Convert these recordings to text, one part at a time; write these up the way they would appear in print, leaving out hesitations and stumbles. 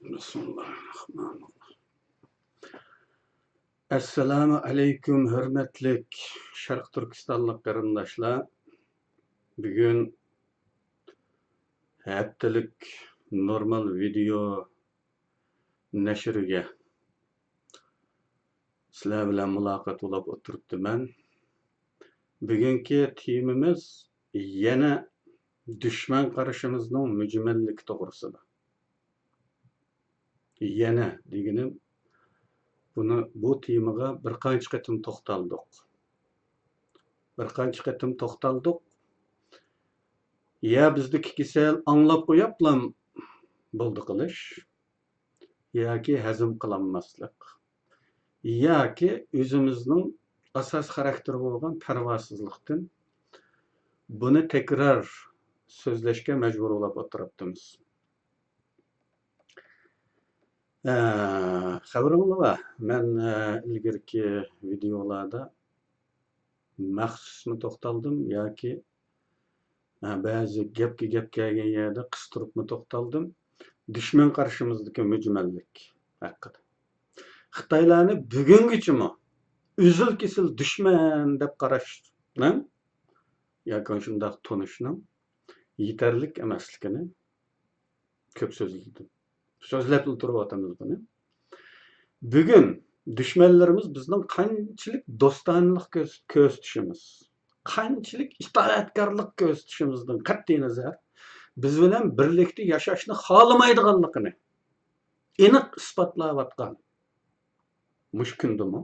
Bismillahirrahmanirrahim. Assalamu alaykum hürmetlik Şarq Türkistonlik qarindoshlar. Bugun haftalik normal video nashriga sizlar bilan muloqot bo'lib o'tiribdiman. Bugungi temamiz yana dushman qarashimizning mujmalligi to'g'risida. Yana deganim bu temaga bir qancha qatim to'xtaldik. Ya bizdeki kisel anlap qo'yaplam bo'ldi qilish, yoki hazm qilinmaslik, yoki o'zimizning asos xarakteri bo'lgan parvosizlikdan buni tekrar so'zlashga majbur bo'lib o'tiribmiz. Xabaringlar, men ilgirki videolarda maxsusmi to'xtaldim yoki ba'zi gapga kelgan yerda qistiribmi to'xtaldim. Dushman qarshimizdagi mujmallik haqida. Xitoylarni bugungacha uzil kesil dushman deb qarashni yoki shunday tunishni yetarlik emasligini ko'p so'zlab o'tiryapmiz buni. Bugun dushmanlarimiz bizning qanchalik do'stonlik ko'rsatishimiz, qanchalik itoatkorlik ko'rsatishimizdan qat'iy nazar biz bilan birlikda yashashni xohlamaydiganligini aniq isbotlayotgan mushkundimi?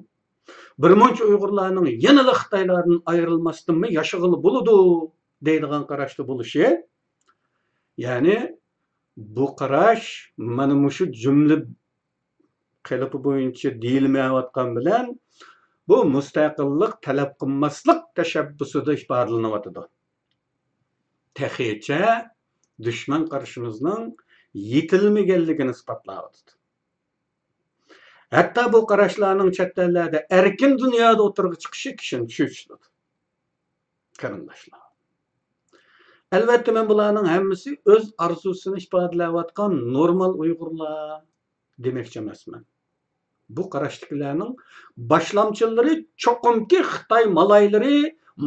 Birmuncha Uyg'urlarning yanada Xitoylardan ayrilmasdanmi yashag'ili bo'ladi deydigan qarashda bo'lishi, ya'ni bu qarash mana shu jumla qilipi bo'yicha deyilmayotgan bilan bu mustaqillik talab qilmaslik tashabbusida ifodalanyapti. Texicha dushman qarshimizning yetilmaganligini isbotlayapti. Hatta bu qarashlarning chet ellarda erkin dunyoda o'tirib chiqishi kishini tushuntiradi. Qarindoshlar. Albatta men bularning hammasi o'z orzusini ifodalayotgan normal Uyg'urlar demoqchi emasman. Bu qarashdagilarning boshlamchilari cho'qimki Xitoy malaylari,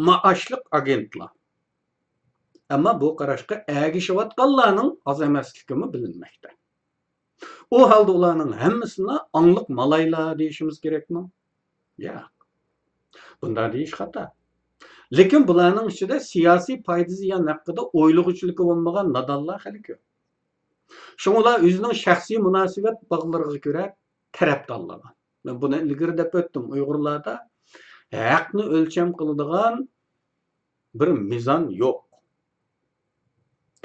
maoshliq agentlar. Ammo bu qarashga ergishayotganlarning oz emasligimi bilinmoqda. O halda ularning hammasini angliq malaylar deyishimiz kerakmi? Yo'q. Bunda deyish xato. Lekin bularning ichida siyosiy foyda ziyon haqida o'ylag'uchiligi bo'lmagan nodonlar hali ko'p. Shuninglar o'zining shaxsiy munosabat bog'lariga ko'ra tarafdorlar. Men buni ilgari deb o'tdim. Uyg'urlarda haqni o'lcham qiladigan bir mizon yo'q.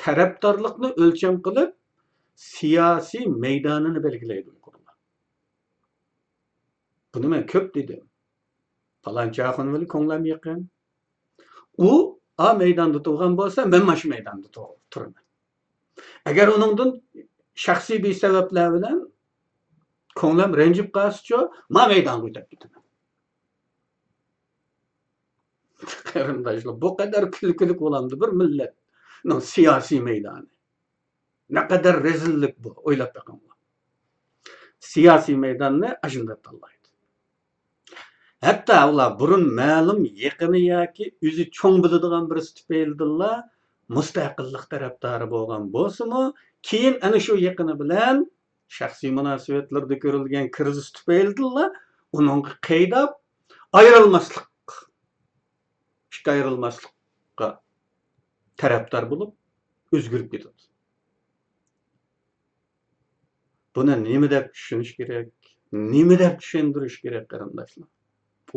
Tarafdorlikni o'lcham qilib siyosiy maydonini belgilaydi Uyg'urlar. Buni men ko'p dedim. Falanchaxon bilan ko'nglim yaqin. U a maydonda turgan bo'lsa, men mana shu maydonda turaman. Agar uningdan shaxsiy bir sabablar bilan ko'nglim ranjib qolsa, men maydonga o'tib ketaman. Qarindoshlar, bu qadar kulkilik bo'lamdi bir millatning siyosiy maydoni. Ne kadar rezillik bu, o'ylab boqinglar. Siyosiy maydonni ashunda tanlaydi. Hatta ular burun ma'lum yaqini yoki o'zi cho'ng biladigan birisi tufaylidirlar mustaqillik tarafdori bo'lgan bo'lsa-mu, keyin ana shu yaqini bilan shaxsiy munosabatlarda ko'rilgan krizis tufaylidirlar uningga qaydab ayrılmaslikqa tarafdor bo'lib o'zgarib ketadi. Buni nima deb tushunish kerak? Nima deb tushuntirish kerak qarindoshlar?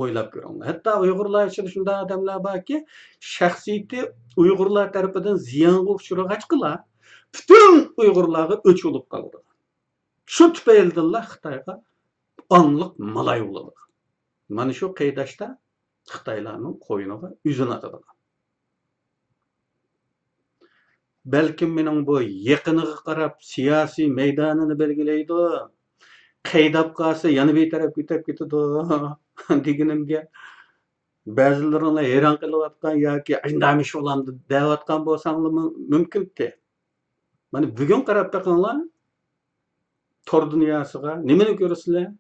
O'ylab ko'ringlar. Hatto Uyg'urlar ichida shunday odamlar borki, shaxsiyati Uyg'urlar tarafidan ziyonga uchrag'achqilar, butun Uyg'urlarga o'ch bo'lib qoldi. Shu tufaylidirlar Xitoyga onliq malay bo'ladi. Mana shu qaydashda Xitoylarning qo'yiniga o'zini atadi. Balkim mening bu yaqiniga qarab siyosiy maydonini belgilaydi. Qaydab qolsa yana bir tarafga o'tib ketadi deganimga ba'zilaringlar hayron qilayotgan yoki indamish bo'lamdi deyotgan bo'lsanglar mumkin-ku. Mana bugun qarab boqinglar, tor dünyasıga nimeni görürsüler?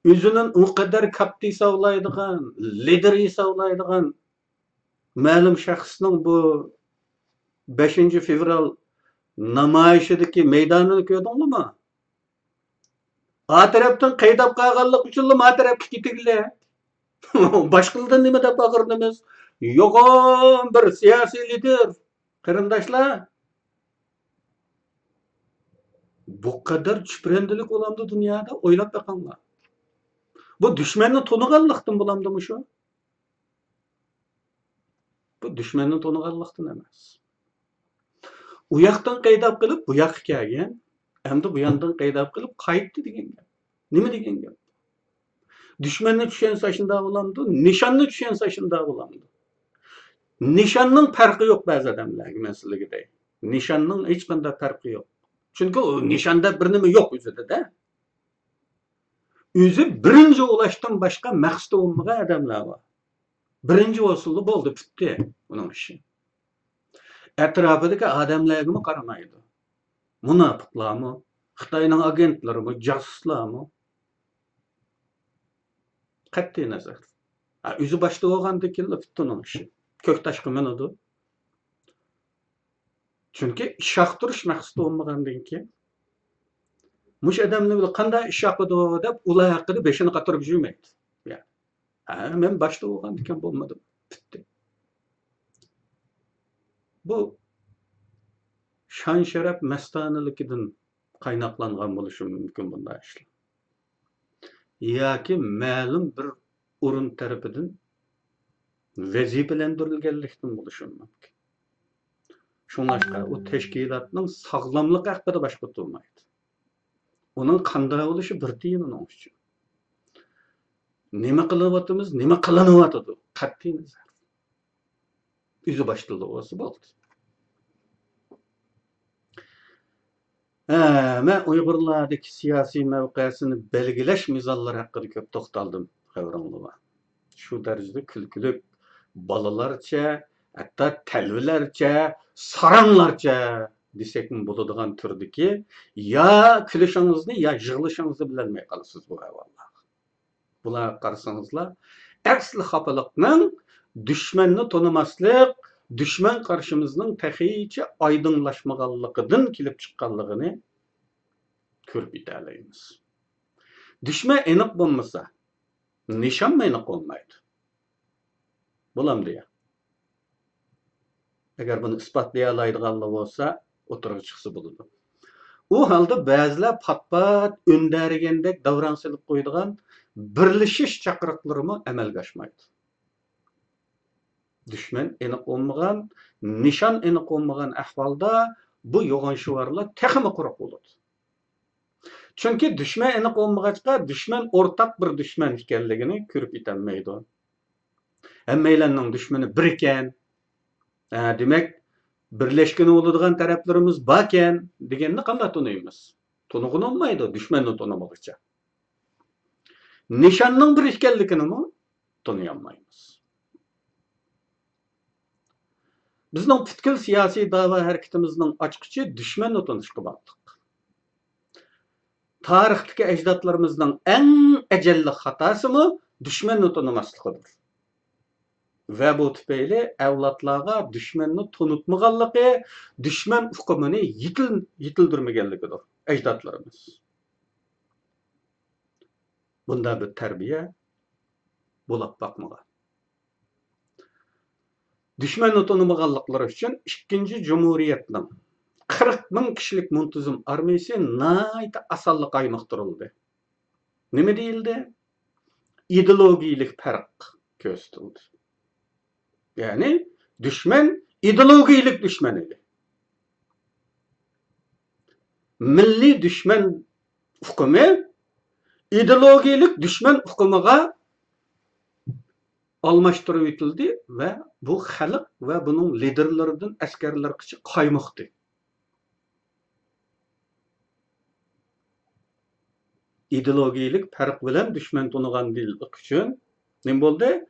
Özünün o kadar katta hesaplaydigan, lider hesaplaydigan ma'lum şahsının bu 5 fevral namayişideki meydanını gördün mü? A taraftan qaydap qalğanlyk üçin ma tarafga ketigile. Başqalardan nima dep baqırdınız? Yo'g'on bir siyosiy lider. Qarindoshlar, bu kadar çüprendilik olamdı dünyada oylap bakanlar. Bu düşmanni to'niganlikdan bo'lamdimi shu? Bu düşmanni to'niganlikdan emas. U yoqdan qaydap qilib bu yoqqa kelgan, endi bu yoqdan qaydap qilib qaytdi degan gap. Nima degan gap? Düşmanni tushunsa shunda bo'lamdi, nishonni tushunsa shunda bo'lamdi. Nishonning farqi yo'q ba'zi odamlarga masalagidek. Nishonning hech qanday farqi yo'q. Chunki u nishonda bir nima yo'q o'zida-da. O'zi birinchi ulashdan boshqa maqsadi bo'lmagan odamlar bor. Birinchi usulda bo'ldi, bitdi uning ishi. Atrofidagi odamlarga qaramaydi. Munofiqlarmi, Xitoyning agentlarimi, josuslarmi? Qat'iy nazar. O'zi boshda bo'lgandan keyin bitdi uning ishi. Ko'k tashqi minadi. Chunki ish yoqtirish maqsadi bo'lmagandan keyin mush odamni qanday ish yoqadi deb ular haqida beshini qatirib yurmaydi. Men boshda bo'lgandan keyin bo'lmadi. Bitdi. Bu shon sharaf mastanaligidan qaynoqlangan bo'lishi mumkin bunday ishlar. Yoki ma'lum bir o'rin tarafidan vazifalantirilganlikdan bo'lishi mumkin. Şunlaşqa o teşkilatning sağlamlığı haqida boshqa turmaydi. Uning qanday bo'lishi bir tiyin uning uchun. Nima qilyapmiz, nima qilinyapti? Qat'iy nazar. O'zi boshtildi bo'lsa bo'ldi. Men Uyg'urlardagi siyosiy mavqesini belgilash mizonlari haqida ko'p to'xtaldim, xabaringlar. Shu darajada kulkulik balalarcha, hatta telvilerce, saranlarca desek mi bo'ladigan turdaki ya kulishingizny ya yig'ilishingizny bilolmay qolasiz bu avvallar. Bular qarasanızlar, asli xafalıqning dushmanni tonimaslik, dushman qarshimizning taxiyicha oydinlashmaganligidan kelib chiqqanligini ko'rib yetalaymiz. Dushman aniq bo'lmasa, nishon aniq bo'lmaydi. Bo'lamdi ya. Eğer bunu ispatlayalaydiganlar olsa, o'tirib chiqsa bo'ladi. U holda ba'zilar pat-pat öndərigəndək davran silib qoydigan birlashish chaqiriqlarimi amalga oshmaydi. Dushman aniq olmagan, nishon aniq olmagan ahvolda bu yo'g'onshivorlar texmi quruq bo'ladi. Chunki dushman aniq olmag'achqa dushman o'rtaq bir dushman ekanligini ko'rib yetolmaydi. Hammalarning dushmani bir ekan. Demek birleşken oladigan taraflarımız baken deganni qanday tunuymiz? Tunugun olmaydi dushmanni tunumoqcha. Nishonning bir ekanligini tunuy olmaymiz. Bizning butkul siyosiy da'vo harakatimizning ochqichi dushmanni tunishga bog'liq. Tarixdagi ajdodlarimizning eng ajalli xatosimi dushmanni tunumasligidir. Ve bu tüpeyle evlatlarga düşmanını tanıtmaganlığı, düşman hükümünü yitildirmegenligidir ecdatlarımız. Bunda bir terbiye bulap bakmagan. Düşmanını tanımaganlıkları için 2. Cumhuriyetning 40 bin kişilik muntazam armiyasi nayta asallık aymaktırıldı. Nima deyildi? İdeologiyalik farq ko'rsatildi. Yani düşman ideologiyalik düşman edi. Milli düşman hukumi ideologiyalik düşman hukumiga almashtirib etildi ve bu xalq ve bunun liderlaridan askarlargacha qaymoqdi. İdeologiyalik farq bilan düşman tunigan deyildiq uchun nima bo'ldi?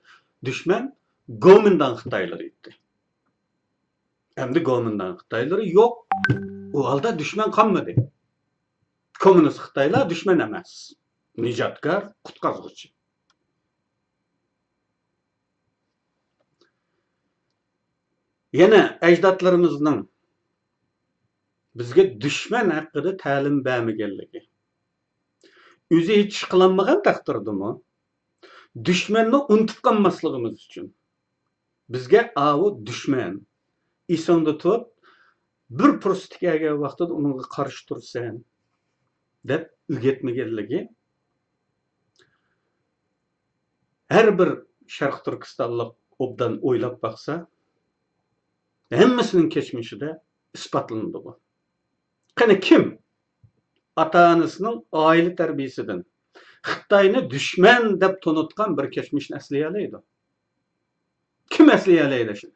Düşman Gomindan Xitoylar etdi. Endi Gomindan Xitoylar yo'q. U holda dushman qolmadi. Komünist Xitaylar düşman emas. Nijatkar, qutqazg'uchi. Yana ajdodlarimizning bizga dushman haqida ta'lim bermaganligi. O'zi hech qilinmagan taqdirdimi? Dushmanni unutib qolmasligimiz uchun bizga avu dushman esingda tut, bir fursat kelgan vaqtida unga qarshi tursan deb o'rgatmaganligi. Har bir Sharq Turkistonlik obdan o'ylab baqsa, hammasining kechmishida isbotlandi bu. Qani kim ota-onasining oila tarbiyasidan Xitoyni dushman deb tanitgan bir kechmishni eslay oladi? Kim eslay oladi shuni?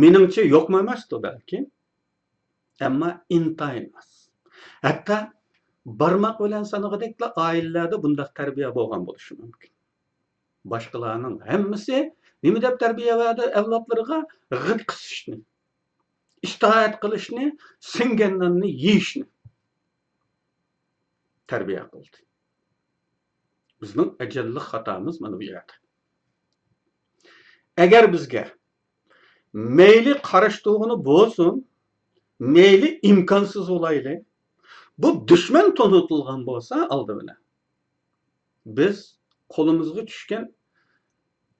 Meningcha yo'qmi emasdi balki. Ammo intayin emas. Hatto barmoq bilan sanag'idekla oilalarda bunday tarbiya bo'lgan bo'lishi mumkin. Boshqalarning hammasi nima deb tarbiya berdi avlodlariga? G'it qisishni, itoat qilishni, singanlarni yeyishni tarbiya qildi. Bizning ajalli xatomiz mana bu yerda. Agar bizga meyli qarash to'g'ini bo'lsin, meyli imkonsiz olayli, bu dushman to'nutilgan bo'lsa oldi bilan biz qo'limizga tushgan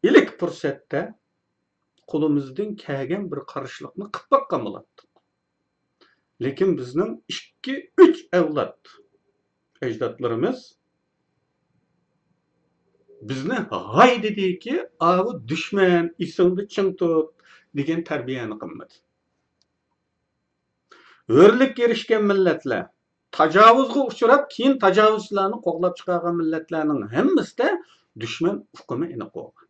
ilk fursatda qo'limizdan kelgan bir qarishliqni qilib boqqan bo'lardik. Lekin bizning 2-3 avlod ajdodlarimiz bizni hay dediki, avu dushman isingni ching tut degan tarbiyani qilmadi. O'rlikka erishgan millatlar, tajovuzga uchrab, keyin tajovuzchilarni qo'g'lab chiqargan millatlarning hammasida dushman hukmi aniq bo'lgan.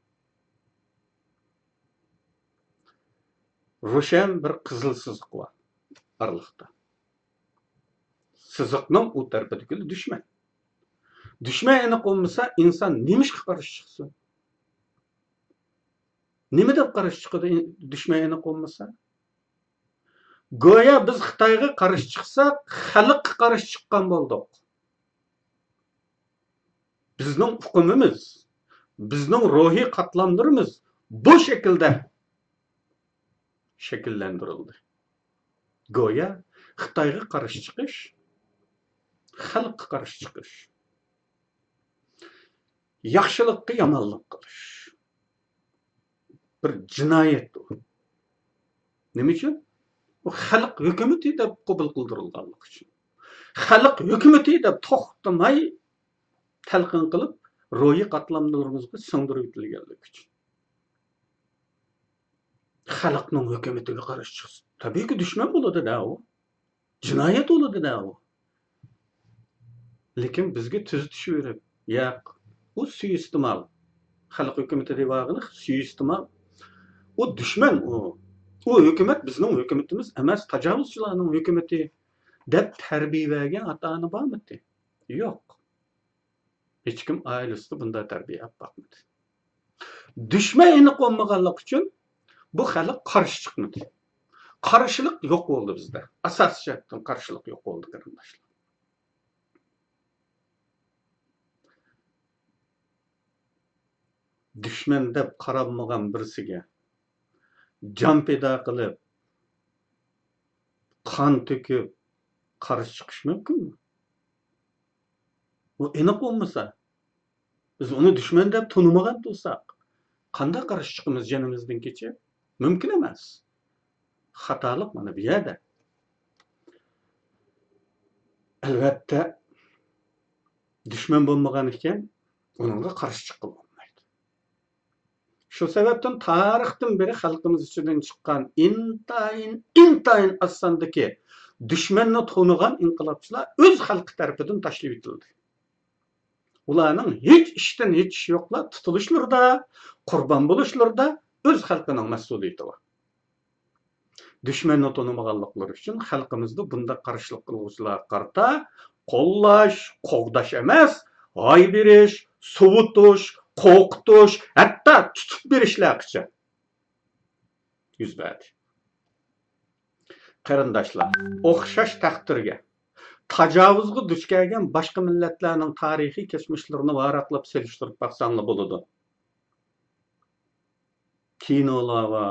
Ro'shan bir qizil siziq bor oraliqda. Siziqning u tarafidagi dushman. Dushman aniq bo'lmasa, inson nimishga qarshi chiqsin? Nima deb qarshi chiqadi dushman aniq bo'lmasa? Go'yo biz Xitoyga qarshi chiqsak, xalqqa qarshi chiqqan bo'ldik. Bizning hukmimiz, bizning ruhiy qatlamlarimiz bu shaklda shakllantirildi. Go'yo Xitoyga qarshi chiqish, xalqqa qarshi chiqish, yaxshilikqa yomonlik qilish bir jinoyat. Nima uchun? Bu xalq hukumati deb qabul qildirilganligi uchun. Xalq hukumati deb to'xtamay talqin qilib, ro'yi qatlamlarimizga singdirib o'tilganligi uchun. Xalqning hukumatiga qarshi chiqsa, tabiiyki dushman bo'ladi-da u. Jinoyat bo'ladi-da u. Lekin bizga tuzitish berib, yo'q, u suiiste'mol. Xalq hukumati devog'ini suiiste'mol. U dushman u. U hukumat bizning hukumatimiz emas, tajovuzchilarning hukumati deb tarbiya bergan ota-ona bormi? Yo'q. Hech kim oilasida bunday tarbiya olmadi. Dushman aniq bo'lmaganligi uchun bu xalq qarshi chiqmadi. Qarshilik yo'q bo'ldi bizda. Asosiyatdan qarshilik yo'q bo'ldi qarindoshlar. Dushman deb qaralmagan birisiga jon pido qilib, qon to'kib qarshi chiqish mumkinmi? Bu aniq bo'lmasa, biz uni dushman deb tanimagan bo'lsak, qanday qarshi chiqamiz jonimizdan kechib? Mumkin emas. Xatolik mana bu yerda. Albatta dushman bo'lmagan ekan, unga qarshi chiqib bo'lmaydi. Shu sababdan tarixdan beri xalqimiz ichidan chiqqan intayin asandagi dushmanni to'nigan inqilobchilar o'z xalqi tarafidan tashlab etildi. Ularning hech ishdan hech ish yo'qlar, tutilishlarda, qurbon bo'lishlarda o'z xalqining mas'uliyati bor. Dushmanni to'nimaganliklari uchun xalqimizda bunday qarshilik qiluvchilar qarta qo'llash, qo'g'dash emas, hay berish, sovutish, qo'rqitish, hatto tutib berishlargacha yuz berdi. Qarindoshlar, o'xshash taqdirga tajovuzga duch kelgan boshqa millatlarning tarixiy kechmishlarini varaqlab selishtirib baksanlar bo'ladi. Kinolar va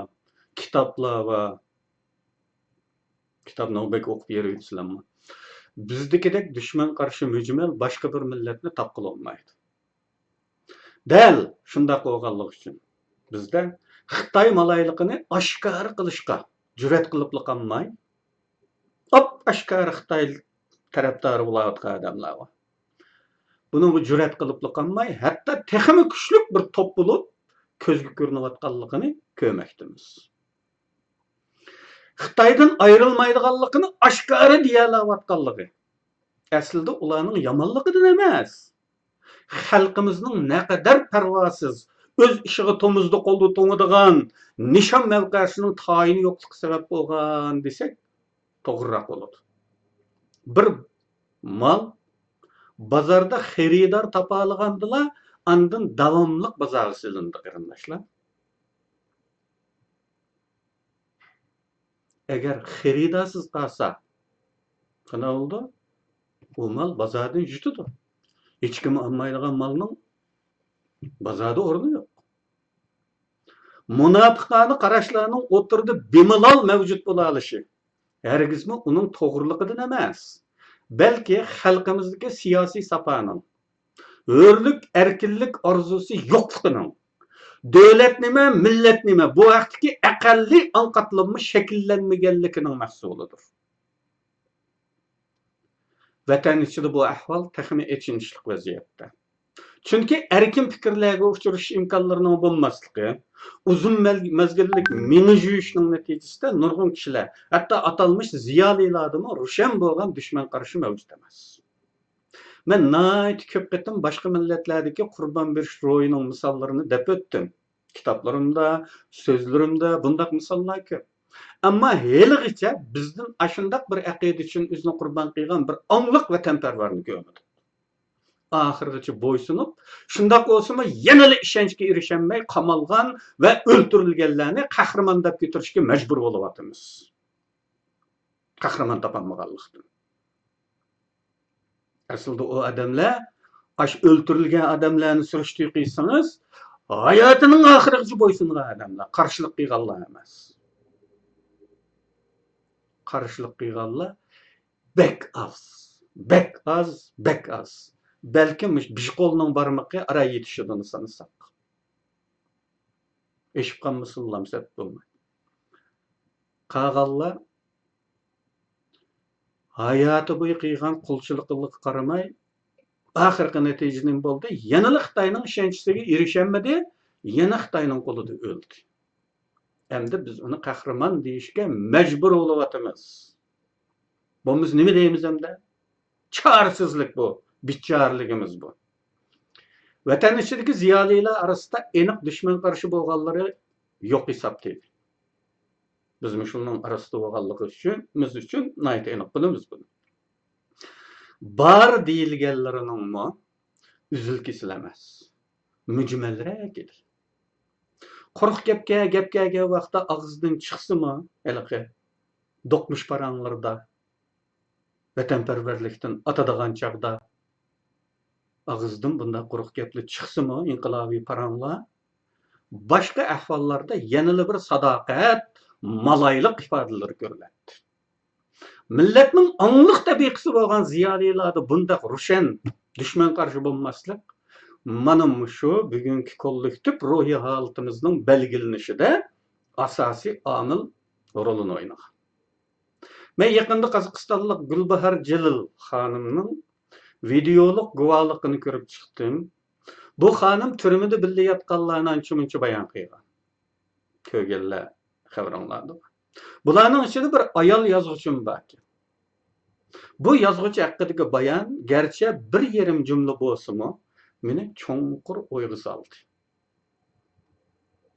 kitoblar va kitobni o'qib o'qib yuribsizlarmi? Bizdikidek dushman qarshi mujmal boshqa bir millatni topqila olmaydi. Dal shunday bo'lganligi uchun bizda Xitoy malayligini oshkor qilishga jur'at qilib qolmay, oshkor Xitoy tarafdori bo'layotgan odamlar bor. Buning jur'at qilib qolmay, hatto texmi kuchli bir to'p bo'lib ko'zga ko'rinayotganligini ko'rmoqdamiz. Xitoydan ayrilmaydiganligini oshkor deyalayotganligi aslida ularning yomonligidan emas. Xalqimizning naqadar parvosiz, o'z ishiga tomuzda qo'lda to'ngadigan nishon mavqesining tayini yo'qligi sabab bo'lgan desak, to'g'riroq bo'ladi. Bir mal bozorda xaridor topolgandilar, andan davomli bozorga silindi qarindoshlar. Agar xaridorsiz qolsa, qana oldu? O mal bozordan yutadi. Hech kim olmaydigan malning bozorda o'rni yo'q. Munofiqona qarashlarning o'tirdi bemalol mavjud bo'la olishi hargizmi uning to'g'riligidan emas, balki xalqimizdagi siyosiy safaning, hurlik, erkinlik orzusi yo'qligining, davlat nima, millat nima bu vaqtdagi aqalli anqatlanma shakllanmaganligining mahsulidir. Vatan ichida bu ahvol taxmi echinishlik vaziyatda. Chunki erkin fikrlarga uchrash imkonlarining bo'lmasligi, uzun mezgillik minijuyishning natijasida nurg'un kishilar, hatto atalmış ziyolilarning rushan bo'lgan dushman qarshi mavjud emas. Men nayt ko'p qitim boshqa millatlardagi qurbon berish ro'yining misollarini deb o'tdim. Kitoblarimda, so'zlarimda bunday misollar ko'p. Ammo haligacha bizning ashundaq bir aqida uchun o'zini qurbon qilgan bir ongliq vatanparvarni ko'rmadim. Ahirgacha bo'ysunib, shundoq bo'lsa-mu yana ishonchga erisholmay qamalgan va o'ldirilganlarni qahramon deb ko'tarishga majbur bo'lyapmiz. Qahramon topolmaganlikdan. Aslida o odamlar, o'ldirilgan odamlarni surishtirib qilsangiz, hayotining oxirigacha bo'ysungan odamlar, qarshilik qilganlar emas. Qarshilik qilganlar bek az. Belki bir qo'lning barmoqi ara yetishidan sansak. Eshib qolmasinlar deb bo'lmaydi. Qolganlar hayoti bo'yi qilgan qulchilikqa qaramay, oxirgi natijaning bo'ldi. Yana Xitoyning ishonchiga erisholmadi, yana Xitoyning qo'lida o'ldi. Endi biz uni qahramon deyishga majbur bo'lyapmiz. Biz nima deymiz endi? Chorsizlik bu. Bichorligimiz bu. Vatan ichidagi ziyolilar orasida aniq dushman qarshi bo'lganlari yo'q hisoblaydi. Biz shunning orasida bo'lganligi uchun nayt aniq bilamiz buni. Bar deyilganlarining uzil kesil emas. Mujmalroq edi. Quruq gapga vaqtda og'izdan chiqsimi, aniqi do'qmish paranglarda vatanparvarlikdan atadigan chaqda og'izdan bunday quruq gaplar chiqsimi, inqilobiy paranglar, boshqa ahvollarda yanada bir sadoqat, malaylik ifodalar ko'riladi. Millatning ongliq tabiqasi bo'lgan ziyolilarda bunday rushan dushman qarshi bo'lmaslik mana shu bugungi kollektiv ruhiy holatimizning belgilanishida asosiy omil rolini o'ynagan. Men yaqinda Qozog'istonlik Gulbahar Jalil xonimning videoluk guvohligini ko'rib chiqdim. Bu xonim turmada birga yotganlarni ancha-muncha bayon qilgan. Ko'rganlar xabaringlarda. Bularning ichida bir ayol yozuvchim bor. Bu yozuvchi haqidagi bayon garchi bir yarim jumla bo'lsa-mu, meni cho'nqur o'yga soldi.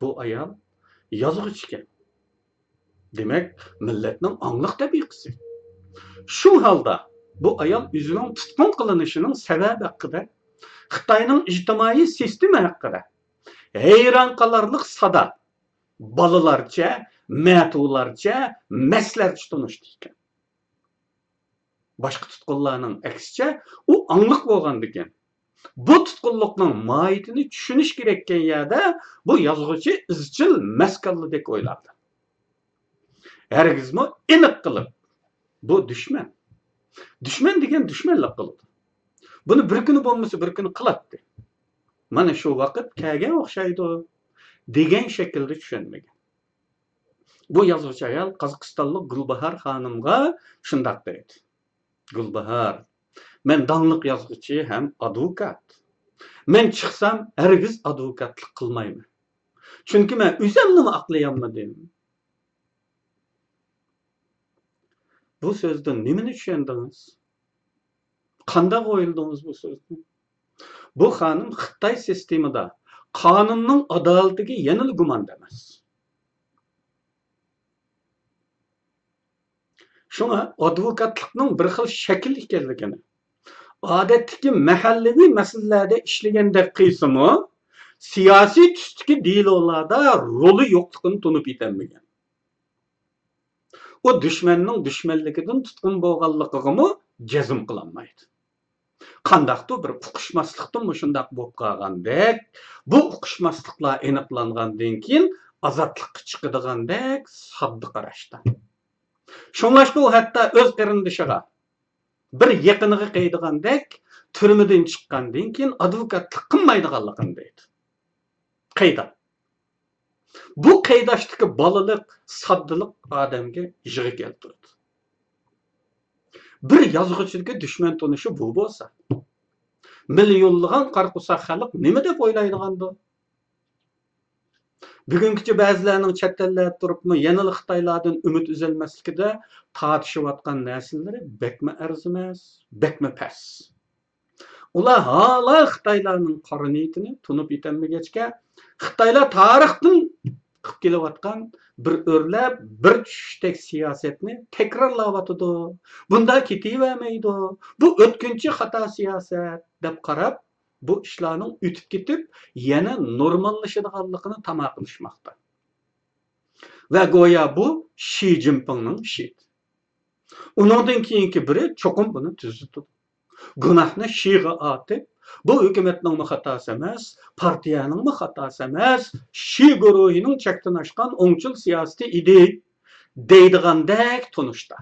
Bu ayol yozuvchi ekan. Demak, millatning ongliq tabiqasi. Shu holda bu ayol o'zining tutqun qilinishining sababi haqida, Xitoyning ijtimoiy sistemi haqida hayron qolarlik sada bolalarcha, ma'tularcha, maslarcha tunishdi ekan. Başqa tutqunlarning aksicha u angliq bo'lgandikan. Bu tutqunlikning mohiyatini tushunish kerakkan yerda bu yozuvchi izchil maskalladek o'yladi. Hargizmi aniq qilib bu dushman. Dushman degan dushmanlik qiladi. Buni bir kuni bo'lmasa bir kuni qiladi. Mana shu vaqt kelgan o'xshaydi degan shaklda tushunmagan. Bu yozuvchi ayol Qozog'istonlik Gulbahor xonimga shunday deydi. Gulbahor, men donliq yozuvchi ham advokat. Men chiqsam hargiz advokatlik qilmayman. Chunki men o'zimni aqlayolmadim. Bu so'zdan nimani tushundingiz? Qanday o'yildingiz bu so'zni? Bu xonim Xitoy sistemida qonunning adolatiga yanil gumon emas. Shunga advokatlikning bir xil shakl ekanligini, odatdagi mahallaviy masalalarda ishlaganda qilsimi, siyosiy tusdagi delolarda roli yo'qligini tunib yetolmagan. O dushmanning dushmanligidan tutqun bo'lganligini jazm qilolmaydi. Qandaqdir bir uqishmaslikdan shundaq bo'lib qolgandek, bu uqishmasliklar aniqlangandan keyin azodlikqa chiqadigandek sodda qarashda. Shunlashqa u hatto o'z qarindishiga bir yaqiniga qaydigandek turmadan chiqqandan keyin advokatlik qilmaydiganligini deydi. Qayda? Bu qaydashdagi bolalik, soddalik odamga yig'i keltirdi. Bir yozuvchiga dushman tonishi bu bo'lsa, millionlagan qarqusa xalq nima deb o'ylaydigandi? Bugungacha ba'zilarning chet ellarda turibmi, yana Xitoylardan umid uzilmasligida tortishayotgan narsalari bekma arzimas, bekma pas. Ular hala Xitoylarning qora niyatini tunib yetolmagachga, Xitoylar tarixdan qilib kelayotgan bir o'rlab, bir tushdek siyosatni takrorlayotdi. Bunda ketavermaydi. Bu o'tkinchi xato siyosat deb qarab, bu ishlarning o'tib ketib, yana normallashadiganligini tamoq qilishmoqda. Va go'yo bu Xi Jinpingning ishi. Uningdan keyingi biri cho'qim buni tuzitdi. Gunohni Xi'ga atib, bu hukumatning xatosi emas, partiyaning xatosi emas, Xi guruhining chekdan oshgan o'ngchil siyosati edi deydigandek tunishda.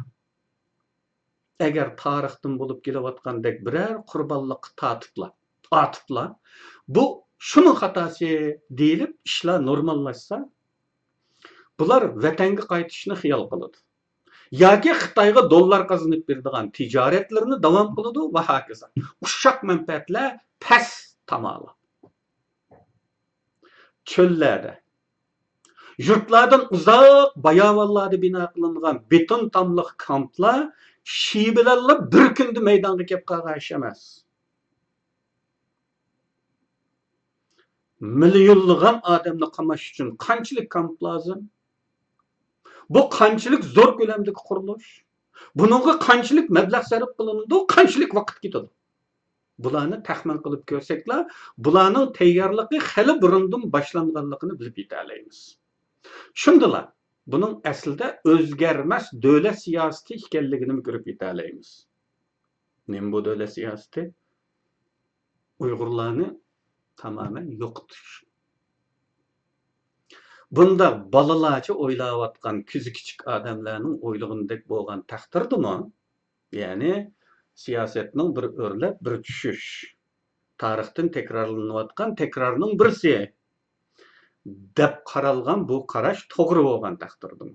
Agar tarixdan bo'lib kelayotgandek biror qurbonlik atiblar, bu shuning xatosi deyilib ishlar normallashsa, bular vatanga qaytishni xiyol qiladi. Yoki Xitoyga dollar qazanib beradigan tijoratlarni davom qiladi va hokazo. Ushaq manfaatlar pas tamola. Cho'llarda, yurtlardan uzoq bayovallarda bino qilingan beton tomliq kamplar Xi bilan bir kunda maydonga kelib qolgan ish emas. Millionlagan odamni qamash uchun qanchalik kamp lozim? Bu qanchalik zo'r ko'lamdagi qurilish? Buningga qanchalik mablag' sarf qilinadi, qanchalik vaqt ketadi? Bularni taxmin qilib ko'rsaklar, bularning tayyorligi hali burundan boshlanganligini bilib yetalaymiz. Shundalar, buning aslida o'zgarmas davlat siyosati ekanligini ko'rib yetalaymiz. Nima bu davlat siyosati? Uyg'urlarni tamamen yo'qotish. Bunda balalarcha o'ylayotgan ko'zi kichik odamlarning o'ylag'indek bo'lgan taqdirdimi? Ya'ni siyosatning bir o'rlab, bir tushish. Tarixdan takrorlanayotgan takrorning birisi deb qaralgan bu qarash to'g'ri bo'lgan taqdirdimi?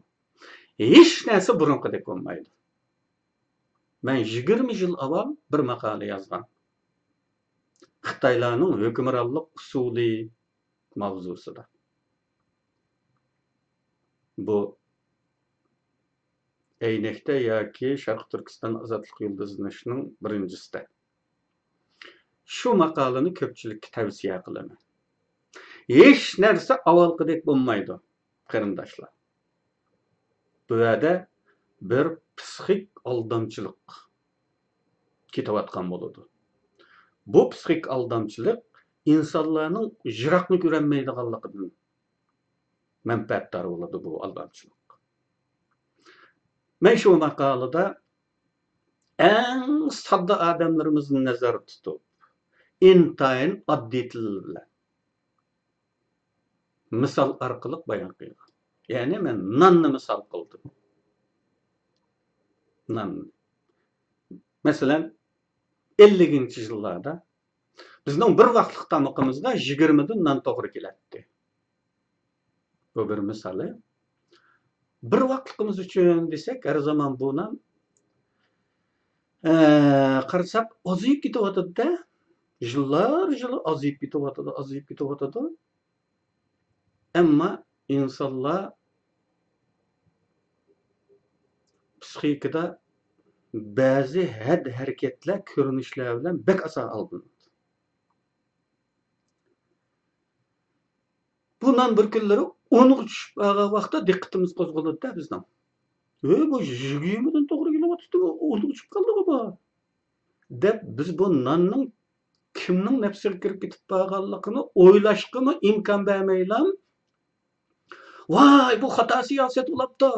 Hech narsa burunqidek bo'lmaydi. Men 20 yil avval bir maqola yozgan. Xitoylarning hukmronlik usuli mavzusida. Bu Eynek'te yoki Sharq Turkiston Ozodlik yulduzlanishning birinchisida. Shu maqolani ko'pchilikka tavsiya qilaman. Hech narsa avvalgidek bo'lmaydi, qarindoshlar. Bu yerda bir psixik aldamchilik ketayotgan bo'ladi. Bu psixik aldamchilik insonlarning ijroqni ko'rolmaydiganligidan manfaatdor bo'ladi bu aldamchilik. Men shu maqolada en sadda adamlarımızın nazarı tutup, intayin addi til bilen, misal arkalık bayan kıygan. Yani men nanni misal kıldım. Nanni. Mesela 50-nji yıllarda bizning bir vaqtlik tamaqymyzga 20 dan nan to'g'ri keladi. Bu bir misali. Bir vaqtligimiz uchun desek, her zaman bu nan qarasak ozayib ketyapti-da. Yıllar azayıp ketyapti. Ama insonlar psixikada ba'zi had hareketler, ko'rinishlar bilan bek asa alındı. Bundan bir kunlari 10 uçup vaqtda diqqatimiz qo'zg'aladi-da bizning. Bu 20 dan to'g'ri kelyapti, 10 uçup qoldi bu. Deb biz bu nanning kimning nafsiga kirib ketib qolganligini o'ylashqimi imkon bermaylam. Vay bu xato siyosat bo'libdi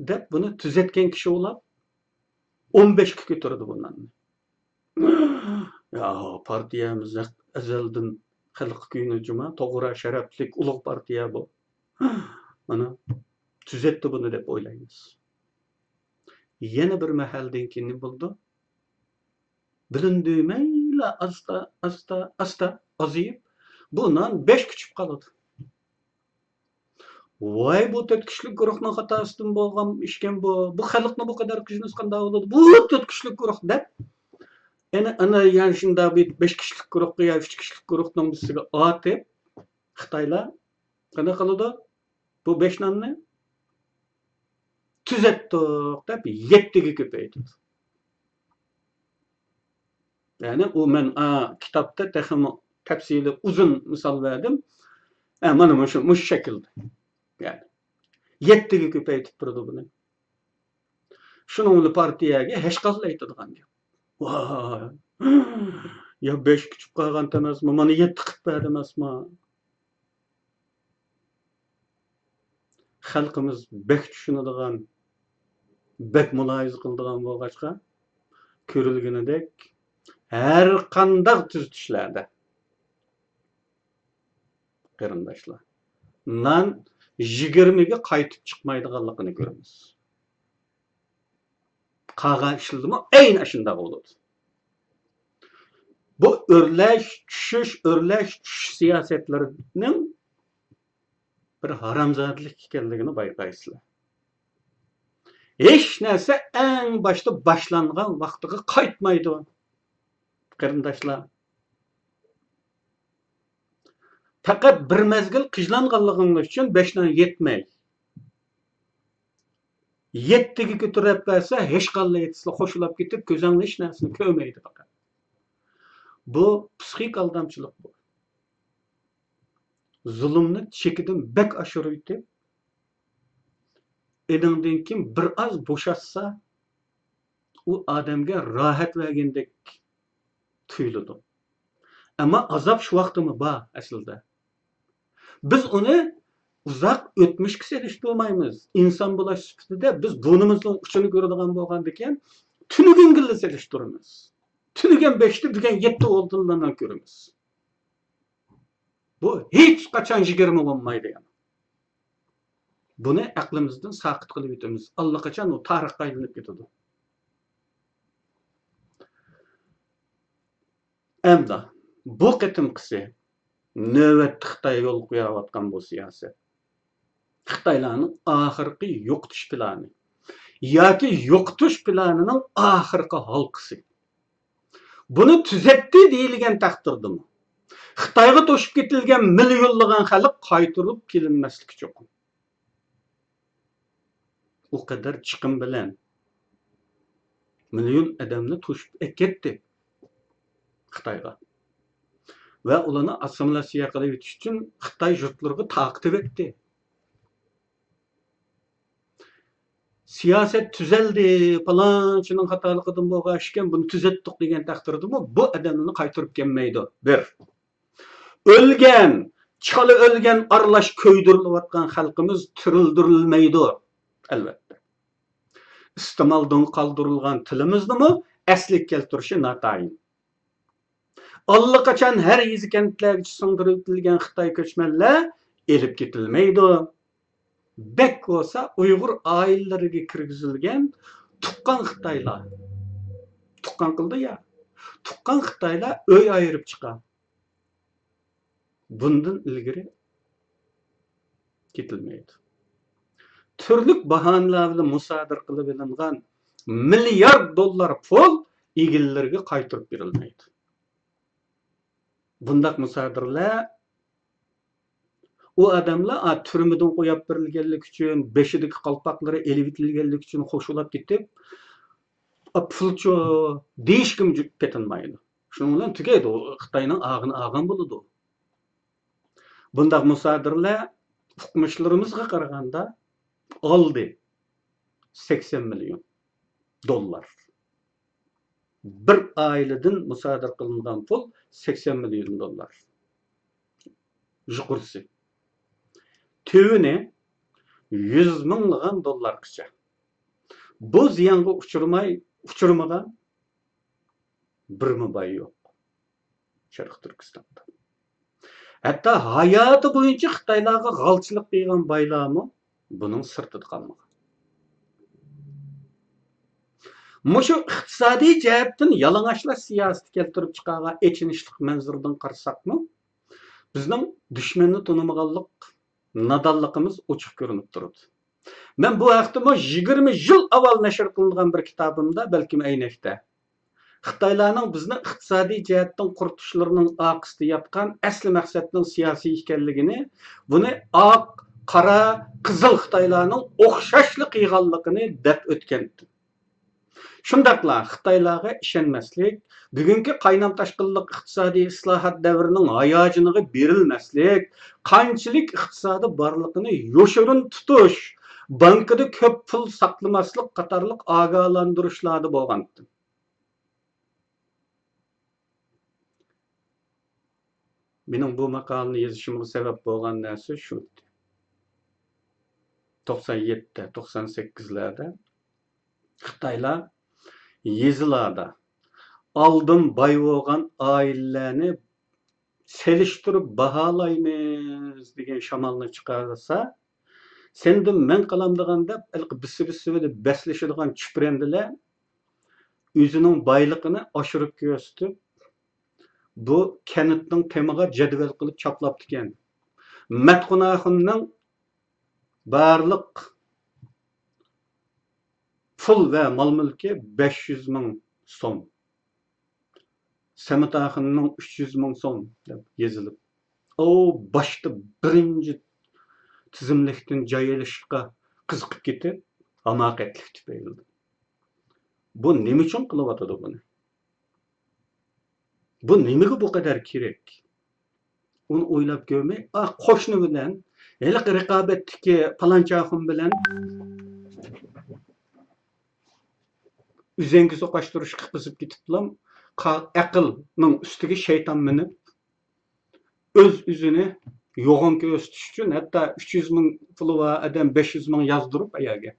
deb buni tuzatgan kishi bo'lib 15 ga ko'tardi bundan. Ya partiyamiz azaldan xalq kuyini juma to'g'ri sharaflik ulug' partiya bu. Mana tuzatdi buni deb o'ylaymiz. Yana bir mahaldan keyin ne bo'ldi? Bilindimayla asta azayıp bundan 5 küçük qoladi. Vay bu 4 kişilik guruhning xatosidan bo'lgan ishkan bu. Bu xalqni bu qadar qilishimiz qanday bo'ladi? Bu 4 kişilik guruh deb. Ana yani shunda 5 kişilik guruhga yo 3 kişilik guruhning bisiga atib Xitoylar qanday qiladi? Bu 5 nonni tuzatdik deb 7 ga ko'paytirdi. Yani o men kitapta tafsili uzun misal verdim. Mana şu şekilde. Yani 7 ga ko'paytirib turdi buni. Şuningli partiyaga hech qanday aytadigan gap. Vay. Ya 5 küçük qolgan emasmi, mana 7 qilib berdi emasmi? Xalqimiz bek tushunadigan, bek muloyiz qiladigan bo'lg'achqa ko'rilganidek her qandaq tuzatishlarda qarindoshlar nan 20 ga qaytib chiqmaydiganligini ko'ramiz. Qolgan ishlardimi ayni shunda bo'ladi. Bu o'rlash tushish siyosatlarining bir haramzodlik ekanligini bayqaysizlar. Hech narsa eng boshda boshlangan vaqtiga qaytmaydi. Qarindoshlar. Faqat bir mezgil qijlanganligingiz uchun 5 dan yetmay. 7 ga ko'tarib bersa, hech qanday yetislar qo'shilib ketib, ko'zingni hech narsani ko'rmaydi faqat. Bu psixik aldamchilik bu. Zulmni chekidan bek oshirib edindan kim bir az bo'shatsa, u odamga rohat bergandek tuyuladi. Ama azap şu vaqtimi bor aslida. Biz uni uzoq o'tmishga selishtirmaymiz. İnson bo'lish sifatida biz burnimizning uchini ko'radigan bo'lgandan tunuganga selishtiramiz. Tunugan 5'ti, degan 7 oldilardan ko'ramiz. Bu hech qachon 20 bo'lmaydi yani. Buni aqlimizdan saqit qilib o'tamiz. Allaqachon u tarixga aylanib ketadi. Endi bu qitimqisi navbat Xitoy yo'l qo'yayotgan bu siyosat. Xitoylarning oxirgi yo'qotish plani yoki yo'qotish planining oxirgi halqasi. Buni tuzatdi deyilgan taqdirdami? Xitoyga to'shib ketilgan millionlagan xalq qaytirib kelinmasligi cho'qim. O kadar chiqim bilan million odamni to'shib ketdi Xitoyga. Va ularni assimilyatsiya qilib o'tish uchun Xitoy yurtlariga taqib etdi. Siyaset tüzeldi falançının hatalıqıdan bo'lgan bunu tuzatdik degan taqdirdami bu odamni qaytirib kelmaydi. Bir. O'lgan, chiqali o'lgan aralash ko'ydirilayotgan xalqimiz tirildirilmaydi albatta. iste'moldan qoldirilgan tilimizni asliga keltirishi natayin. Allaqachon har yezi kentlarga singdirib o'tilgan Xitoy ko'chmanlar elib ketilmaydi. Bek bo'lsa Uyg'ur oilalariga kirgizilgan tuqqan Xitoylar. Tuqqan qildi ya. Tuqqan Xitoylar uy ayirib chiqqan. Bundan ilgari ketilmaydi. Turli bahonalar bilan musodir qilib olingan milliard dollar pul egillarga qaytarib berilmaydi. Bundaq musodirlar o adamlar türmeden qo'yib berilganlik uchun, beshidagi qalpoqlari elib etilganlik uchun qo'shilib ketib, pulcho deyishkim ketinmaydi. Shuning bilan tugaydi. Xitoyning og'ini og'an bo'ladi. Bundaq musodirlar hukumatlarimizga qaraganda oldi 80 million dollar. Bir ailedan musodir qilingan pul 80 million dollar. Yuqorisi. Tövüne 100 minglagan dollar qıça. Bu ziyonga uchirmagan birmi bay yo'q. Sharq Turkistonda. Hatta hayoti bo'yicha Xitoylarga g'alchilik qilgan baylarmi buning sirtida qolmagan. Mushu iqtisodiy jihatdan yalang'ochlash siyosati keltirib chiqargan echinishlik manzuridan qarasak-mı, bizning dushmanni tonimaganlik nadonligimiz ochiq ko'rinib turibdi. Men bu haqda 20 yil avval nashr qilingan bir kitobimda, balkim aynakda, Xitoylarning bizni iqtisodiy jihatdan quritishlarining orqasida yotgan asli maqsadning siyosiy ekanligini, buni oq, qora, qizil Xitoylarning o'xshashli qilganligini deb o'tgandim. Shundaqla Xitoylarga ishonmaslik, bugungi qaynam tashqinliq iqtisodiy islohot davrining hayojiniga berilmaslik, qanchalik iqtisodi borligini yoshirin tutish, bankada ko'p pul saqlamaslik qatorliq ogohlantirishlarda bo'lgandi. Mening bu maqolani yozishimga sabab bo'lgan narsa shu. 97-98'lerde Xitoylar yezilarda aldım bay bo'lgan oilalarni selishtirib baholaymiz degan shamolni chiqarsa, sendim men qalam deganda bisi deb baslashadigan chiprendilar o'zining boyligini oshirib ko'rsatib, bu kanitning temiga jadval qilib choplabdi ekan. Matqunaxonning barliq pul ve mal mülki 500 ming so'm. Samataxonning 300 ming so'm deb yozilib. O boshda birinchi tizimlikdan joylashishga qiziqib ketib, hamoqatlik tufayli. Bu nima uchun qilyapti buni? Bu nimaga bu kadar kerak? Onu o'ylab ko'rmay, qo'shni bilan, hali raqobatdagi palanchaxon bilan üzenge soqashtirishga qizib ketibdilar. Aqlning ustiga shayton minib, o'zini yo'g'on ko'rsatish uchun hatto 300 ming puli va adam 500 ming yozdirib ayaga.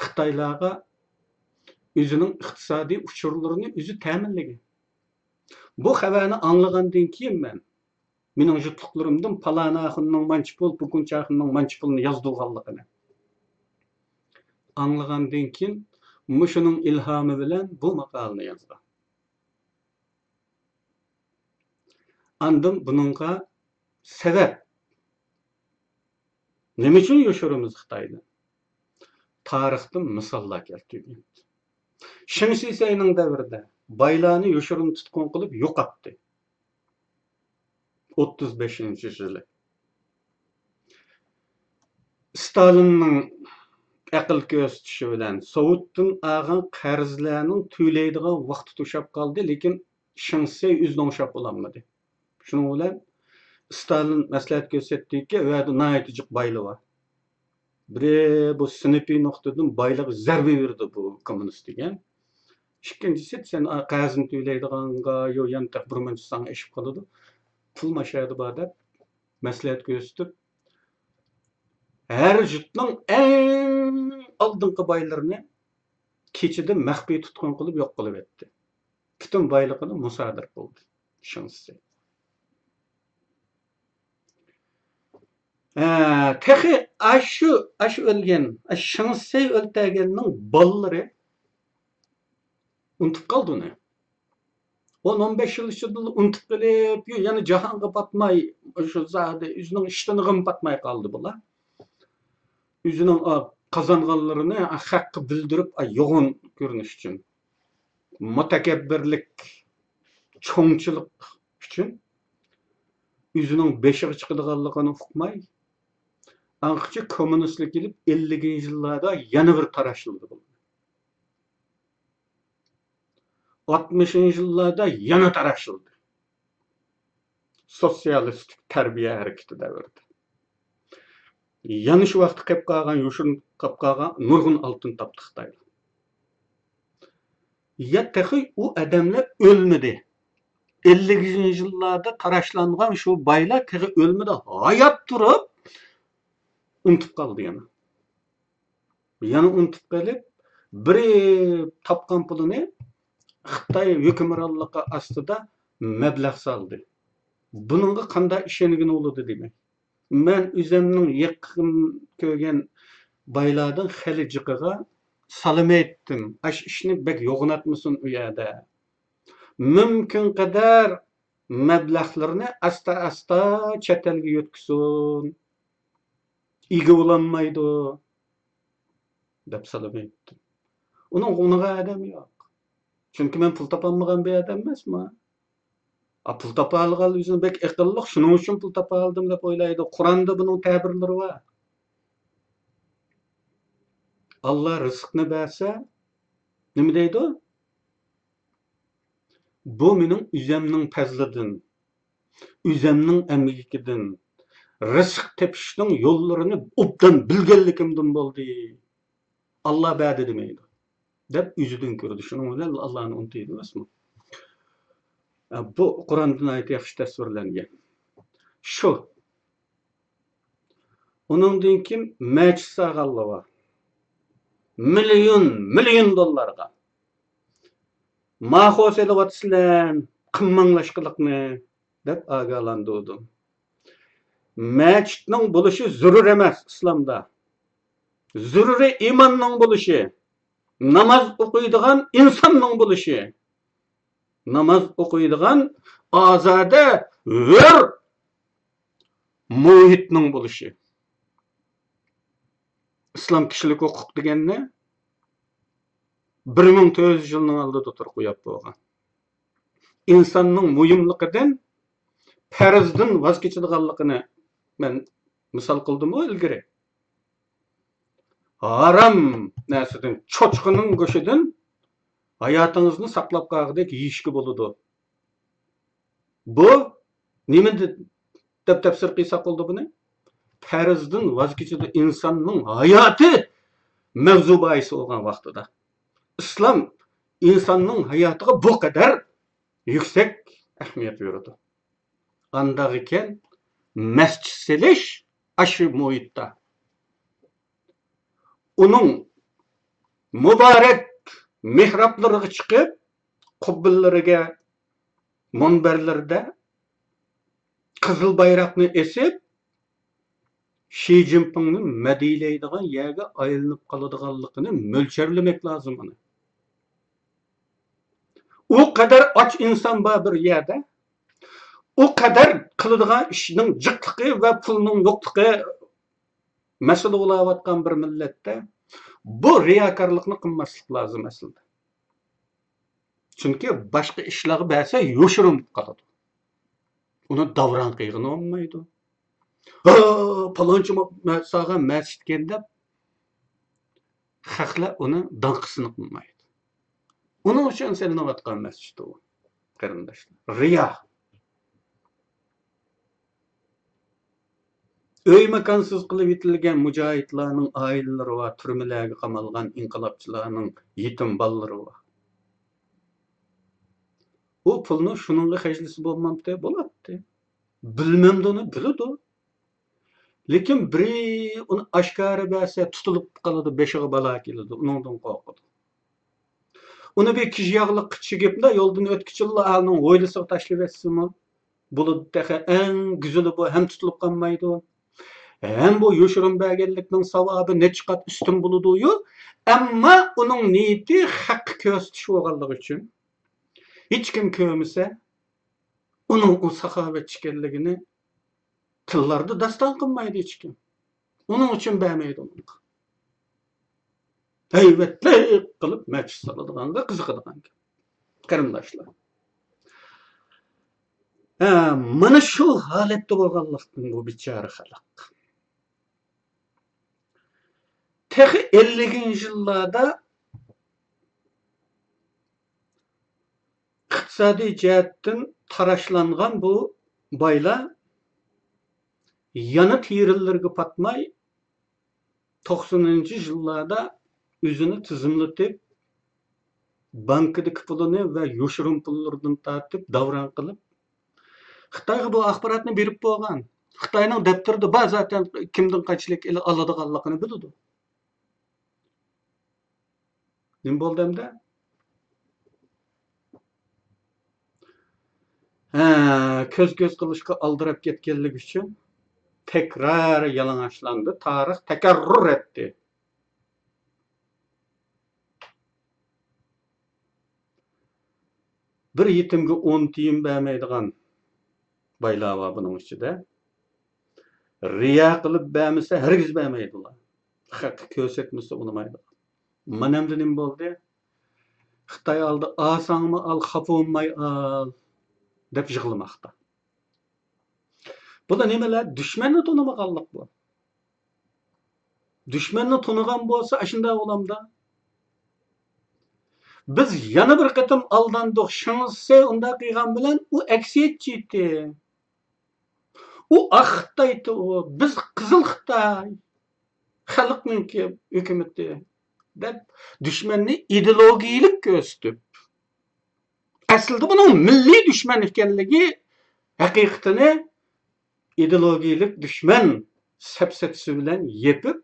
Xitoylarga o'zining iqtisodiy uchurlarini o'zi ta'minlagan. Bu xabarni anglagandan keyin mening jutliqlarimdan palanaxonning manchi pul, bugunchaxonning manchi pulni yozdirganligini anglagandan keyin mushuning ilhomi bilan bu maqolani yozdim. Andim buningga sabab nima uchun yoshiramiz Xitoyni? Tarixdan misollar keltirdim. Shin Sisayning davrida baylarni yoshirin tutqun qilib yo'qotdi. 35-yili. Stalinning aql ko'rsatishi bilan Sovetdan olgan qarzlarning to'laydigan vaqti to'shab qoldi, lekin Shin Sisay o'zidan o'shab ololmadi. Shuning bilan Stalin maslahat ko'rsatdiki, va naytijiq bayli var. Biri bu sinipiy nuqtadan baylığı zarba berdi bu kommunist degan. Ikkinchisi sen qarzini to'laydiganga yo yantaq bir muncha sana eshib qoladi. Pul mashaydi bor deb maslahat ko'rsatib, Her jutning eng oldingi baylarini keçide maxfiy tutqun qilib yo'q qilib etdi. Bütün bayligini musadir qildi. Şunisi. Texi aşı ölgen, şunisi öltegenning balları unutup kaldı onu. 10-15 yıl içinde unutup gelip, yani jahanga batmay, şu zade yüzünün iştenigim batmay kaldı bula. Yüzünün kazanganlarını hakkı bildirip yoğun görünüş için. Mutakabbirlik, çoğunçılık için yüzünün beşiği çıkıdığanlığını uqmay, anqıcı komünistlik gelip 50'li yıllarda yana bir taraşıldı bu. 60'lı yıllarda yana taraşıldı. Sosyalistik terbiye hareketi devirdi. Yani şu vakti kep kalgan, yoşun kep kalgan nurgun altın taptıqtaydı. Ya tehi o adamlar ölmedi. 50'li yıllarda taraşlangan şu baylar tehi ölmedi. Hayat durup unutup kaldı yana. Yani unutup gelip biri tapkan pulunu Xitay hükümranlığı aslında meblağ saldı. Bununla qanday işenigin oldu demek. Men üzemnin yakın kögen baylardan xeli jiqiga salım ettim. Aş işini bek yoğunatmısın u yerda. Mümkün kadar meblağlarını asta chet elga yötküsün. İgi olanmaydı dep salım ettim. Onun adam yok. Çünkü men pul tapamagan bir adam emasman. Pul tapa algal yüzün bek aqıllık, şunun üçün pul tapa aldım dep oylaydı. Kur'anda bunun tabirleri var. Allah rızkını berse, nima deydi o? Bu mening üzemning fazlidan, üzemning emgikidin, rizq tepishning yo'llarini obdan bilganligimdan bo'ldi. Allah berdi demeydi. Dep yüzüdün gördü. Şunun bilen Allah'ını unutuydu emasmi? Bu Kur'an'dan ayet yaxşı tasvirlengen. Şu. Onundan kim meclis ağalı var. Milyon dollarga. Mahos elevatsizlen, qımmanlaşqılıqni dep agalandırdım. Meclisning buluşu zürür emas İslamda. Zürürü imanning buluşu. Namaz okuyduğun insanning buluşu. Namaz okuyduğun azade hür muhitning buluşu. İslam kişilik hukuk deganni 1400 yılning oldida turib qo'yib bo'lgan. İnsanning muyumliqidan, farzdan voz kechadiganligini men misol qildim-ku ilgari. Haram narsadan, cho'chqining go'shidan hayotingizni saqlab qolgudek yeyishga bo'ladi. Bu nima deb tafsir qilsak bo'ldi buni? Farzdan voz kechadi insonning hayoti mavzu boisi bo'lgan vaqtida. İslam insanның hayotiga bu kadar yüksek ahamiyat veriyordu. Andağı iken mescid selish aşı muhitda. Onun mübarek mihraplarına çıkıp kubbillariga, munberlerde kızıl bayrakını esip Xi Jinping'nin medileydiğen yerge aylanıp kalıdığanlıqını mölçerlemek lazım onu. O kadar aç insan var bir yerde, o kadar kılıdığan işinin cıklığı ve pulunun yokluğu mesele olavatkan bir millette bu riyakarlıkını kılmaslık lazım aslında. Çünkü başka işleri verse yoşurum kaladı. Onu davran kıygın olmaydı. Palançı sağa mescid kendip hakla onu dankısını kılmaydı. Onun için senin ovatkan mescid o. Karındaşlar. Riya. Öy makansız kılıp itilgen mücahitlarının aileleri var, türmelerge qamalgan inqilabçılarının yetim balları var. O pulunu şununla heclisi bulmamdı, bulattı. Bilmemdi onu, bildi. Lekin biri onu aşkara berse tutulup kaladı, beşiğe bala keledi, onundan korkudu. Onu bir kişi yağlı kıçı gepinde yoldan ötküçülla alının oylusu taşlıversinmi? Bulut tehe en güzeli bu, hem tutulup kalmaydı o. Hem bu yoşurun belgelikinin savabı ne çıkat üstün buluduğu, ama onun niyeti hak köstüş oğallığı için. Hiç kim kömüse, onun o sakavetçikelligini tıllarda dastan kılmaydı hiç kim. Onun için beğenmeydi onu. Heybetli kılıp meclis salıdığında kızıkıdığında. Karındaşlar. Mana şu halette bolganlıktın bu biçare halak. Tehi 50-nji yıllarda iqtisadi jihatdan taraşlangan bu bayla yana tirillerge patmay 90-njy yıllarda özünü tizimletip bankadaki pulunu ve yoşurun pullardan tartıp davran kılıp Xitayga bu axbaratni berip bolgan. Xitayning daftarida bor zaten kimdan qanchalik oladiganligini biladi. Nim bo'ldi endi? Ko'z qilishga aldirab ketganligi uchun tekrar yalang'ochlandi. Tarix takarrur etdi. Bir yetimga 10 tiyim bermaydigan baylar var buning ichida. Riya qilib bermasa hargiz bermaydilar. Haq ko'rsatmasa unamaydi. Mana endi nim bo'ldi? Xitoy aldı asangmi al, xafa bo'lmay al deb yig'lamoqda. Bu da nimalar? Düşmanni tanımaganlik bu. Düşmanni tanıgan bo'lsa, ashunday olamda biz yana bir qatam aldandik. Şansı unda qilgan bilan u aksiyetchiydi. U oq Xitoydi u. Biz qizil Xitoy. Xalqninki hukumati deb düşmanni ideologiyalik ko'rsatib. Aslida buning milliy düşman ekanligi haqiqatini ideologiyalik düşman sapsatisi bilan yepib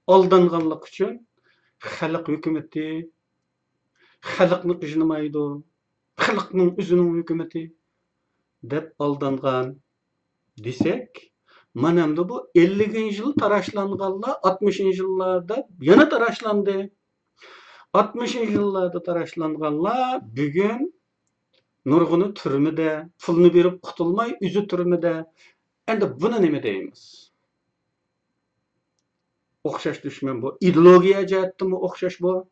aldanganlik uchun xalq hukumati xalqni qijnimaydi, xalqning o'zining hukumati deb aldangan desek, mana endi bu 50-nji yıl taraşlanganlar 60-nji yıllarda yana taraşlandı. 60-nji yıllarda taraşlanganlar bugün nurg'uni turmada, pulni berib qutulmay o'zi turmada. Endi buni nima deymiz? O'xshash düşman bu. İdeologiya jihatdimi o'xshash bu?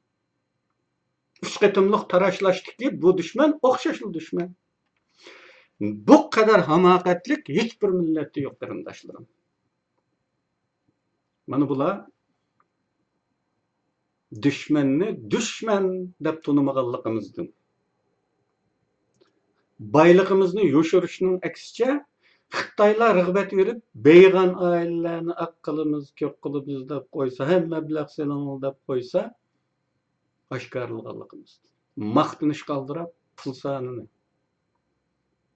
3 qatimliq taraşlaşdiki bu düşman o'xshashli düşman. Bu kadar hamakatlik hiçbir milletde yok qarindoshlarım. Mana bular düşmanni düşman deb tanımaganligimizdan. Bayligimizni yoshirishning aksicha Xitoylar rag'bat berib, beyg'on oilalarni aqlimiz, ko'p qilibmiz deb qo'ysa, ham mablag' selanol deb qo'ysa, oshkorlaganligimiz. Maqtanish qoldirib, pul sonini.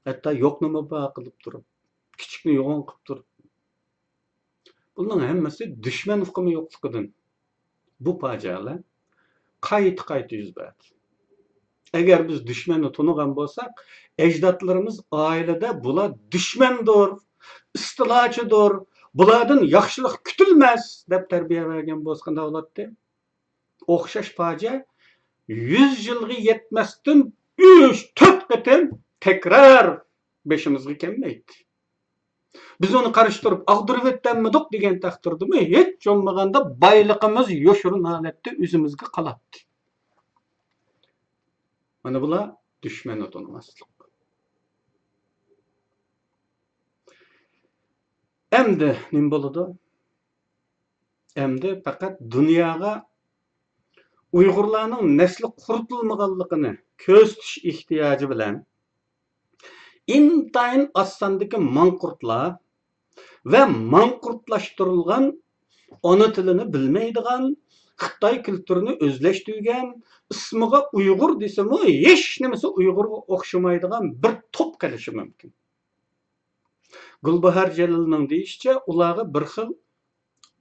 Hatto yo'qni mubo qilib turib, kichikni yo'g'on qilib turib. Bunun hammasi dushman hukmi yo'qligidan. Bu fojialar qayta yuz berdi. Eğer biz düşmanı tanıgan bolsak, ecdatlarımız ailede bular düşmandır, istilacıdır, bulardan yaxşılık kütülmez deb terbiye vergen bolsaqanda bolatdi. O'xshash fojia 100 yılga yetmesden 3-4 qatim tekrar beşimizga kelmaydi. Biz onu karıştırıp ag'dirib etdanmidik degan taqdirdami, hech bo'lmaganda bayligimiz yoshurun holatda o'zimizga qoladi. Mana bular düşmanni tanımaslik. Endi nim bo'ladi? Endi faqat dunyoga Uyg'urlarning nasli quritilmaganligini ko'z tutish ehtiyoji bilan intayin osondagi manqurtlar va manqurtlashtirilgan ona tilini bilmaydigan, Xitoy kültürünü özleştirgen, ismiga Uyg'ur desimi hech nimasi Uyg'urga o'xshamaydigan bir top qilishi mumkin. Gulbahar Celil'nin deyişçe ulağı bir xil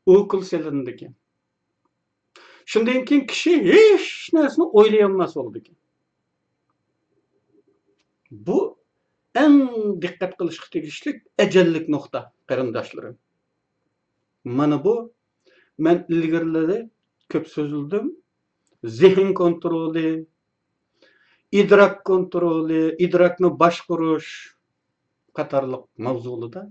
okul selindi ekan. Şundan keyin kishi hech narsani o'ylayolmas bo'ldi ekan. Bu eng diqqat qilishga tegishli ajallik nuqta qarindoshlarim. Mana bu men ilgarilari ko'p so'zildim. Zehn kontroli, idrak kontroli, idrakni boshqarish qatorliq mavzularda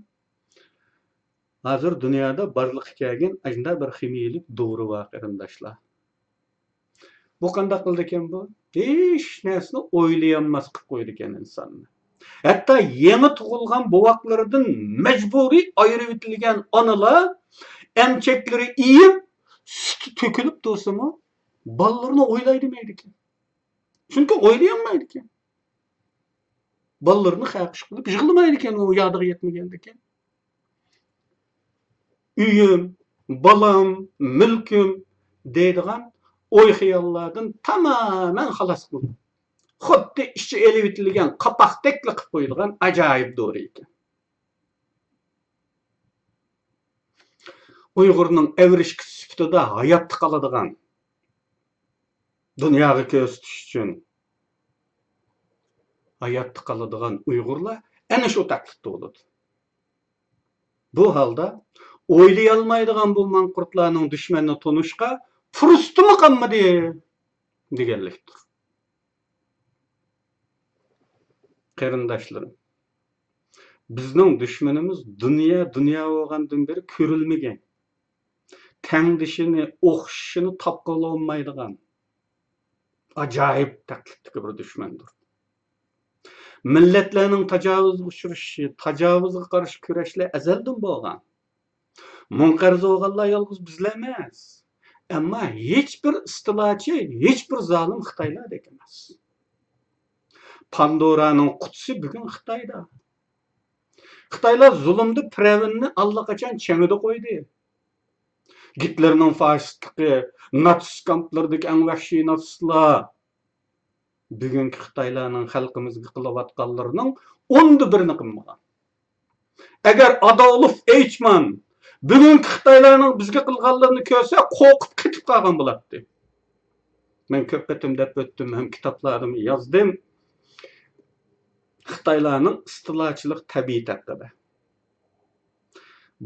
hozir dunyoda barliq kelgan ajda bir ximiyalik dori bor qarindoshlar. Bu qanday qildi ekan bu? Hech narsani o'ylayolmas qilib qo'ydi ekan insonni. Hatto yangi tug'ilgan bovoqlaridan majburiy ayirib etilgan onalar emcheklari iyib, suti to'kilib tursa-mu, bolalarni o'ylaydimaydi ekan. Chunki o'ylayolmaydi ekan. Bolalarni xaqish qilib yig'lamaydi ekan, u yodiga yetmaganda ekan. Uyim, balam, mulkim deydigan o'y xiyollardan tamamen xalos qildi. Xuddi ichi elib etilgan qapoqdek qilib qo'yilgan ajoyib dori ekan. Uyg'urning evrishki sifatida hayotda qoladigan dunyoga ko'z tutish uchun hayotda qoladigan Uyg'urlar ana shu taklifda bo'ladi. Bu holda o'ylay olmaydigan bu manqurtlarning dushmanini tunishga fursatimi qolmadi deganlikdir. Qarindoshlarim, bizning dushmanimiz dunyo bo'lgandan beri ko'rilmagan, tangdishini, o'xshishini topqila olmaydigan ajoyib taklifdagi bir dushmandir. Millatlarning tajovuzga uchrashi, tajovuzga qarshi kurashlar azaldan bo'lgan. Munqarz bo'lganlar yolg'iz bizlar emas. Ammo hech bir istilochi, hech bir zolim Xitoylardek emas. Pandoraning qutisi bugun Xitoyda. Xitoylar zulmni pravinni allaqachon changida qo'ydi. Gitlerning fasistligi, natsist kamplardagi eng vahshiy natsistlar bugungi Xitoylarning xalqimizga qilayotganlarining 1/1 qilmagan. Agar Adolf Eichmann bugungi Xitoylarning bizga qilganlarini ko'rsa, qo'rqib ketib qolgan bo'lardi. Men ko'p qatim deb o'tdim, ham kitoblarimni yozdim. Xitoylarning istilochilik tabiati haqida.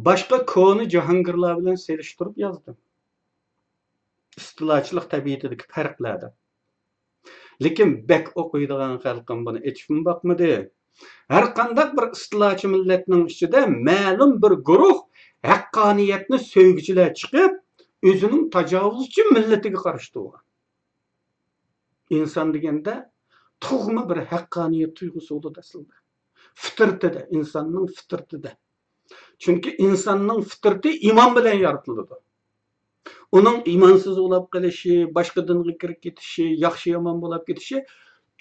Boshqa koni jahongirlar bilan selishtirib yozdim. Istilochilik tabiatidagi farqlarni. Lekin bek o'qiydigan xalqim buni hechkim boqmadi. Har qanday bir istilochi millatning ichida ma'lum bir guruh haqqoniyatni so'yguchilar chiqib, o'zining tajovuzchi millatiga qarshi turgan. Inson deganda tug'ma bir haqqoniyat tuyg'usi bo'ladi aslida. Fitratida, insonning fitratida. Chunki insonning fitrati iymon bilan yaratiladi. Uning iymonsiz bo'lib qolishi, boshqa dinga kirib ketishi, yaxshi yomon bo'lib ketishi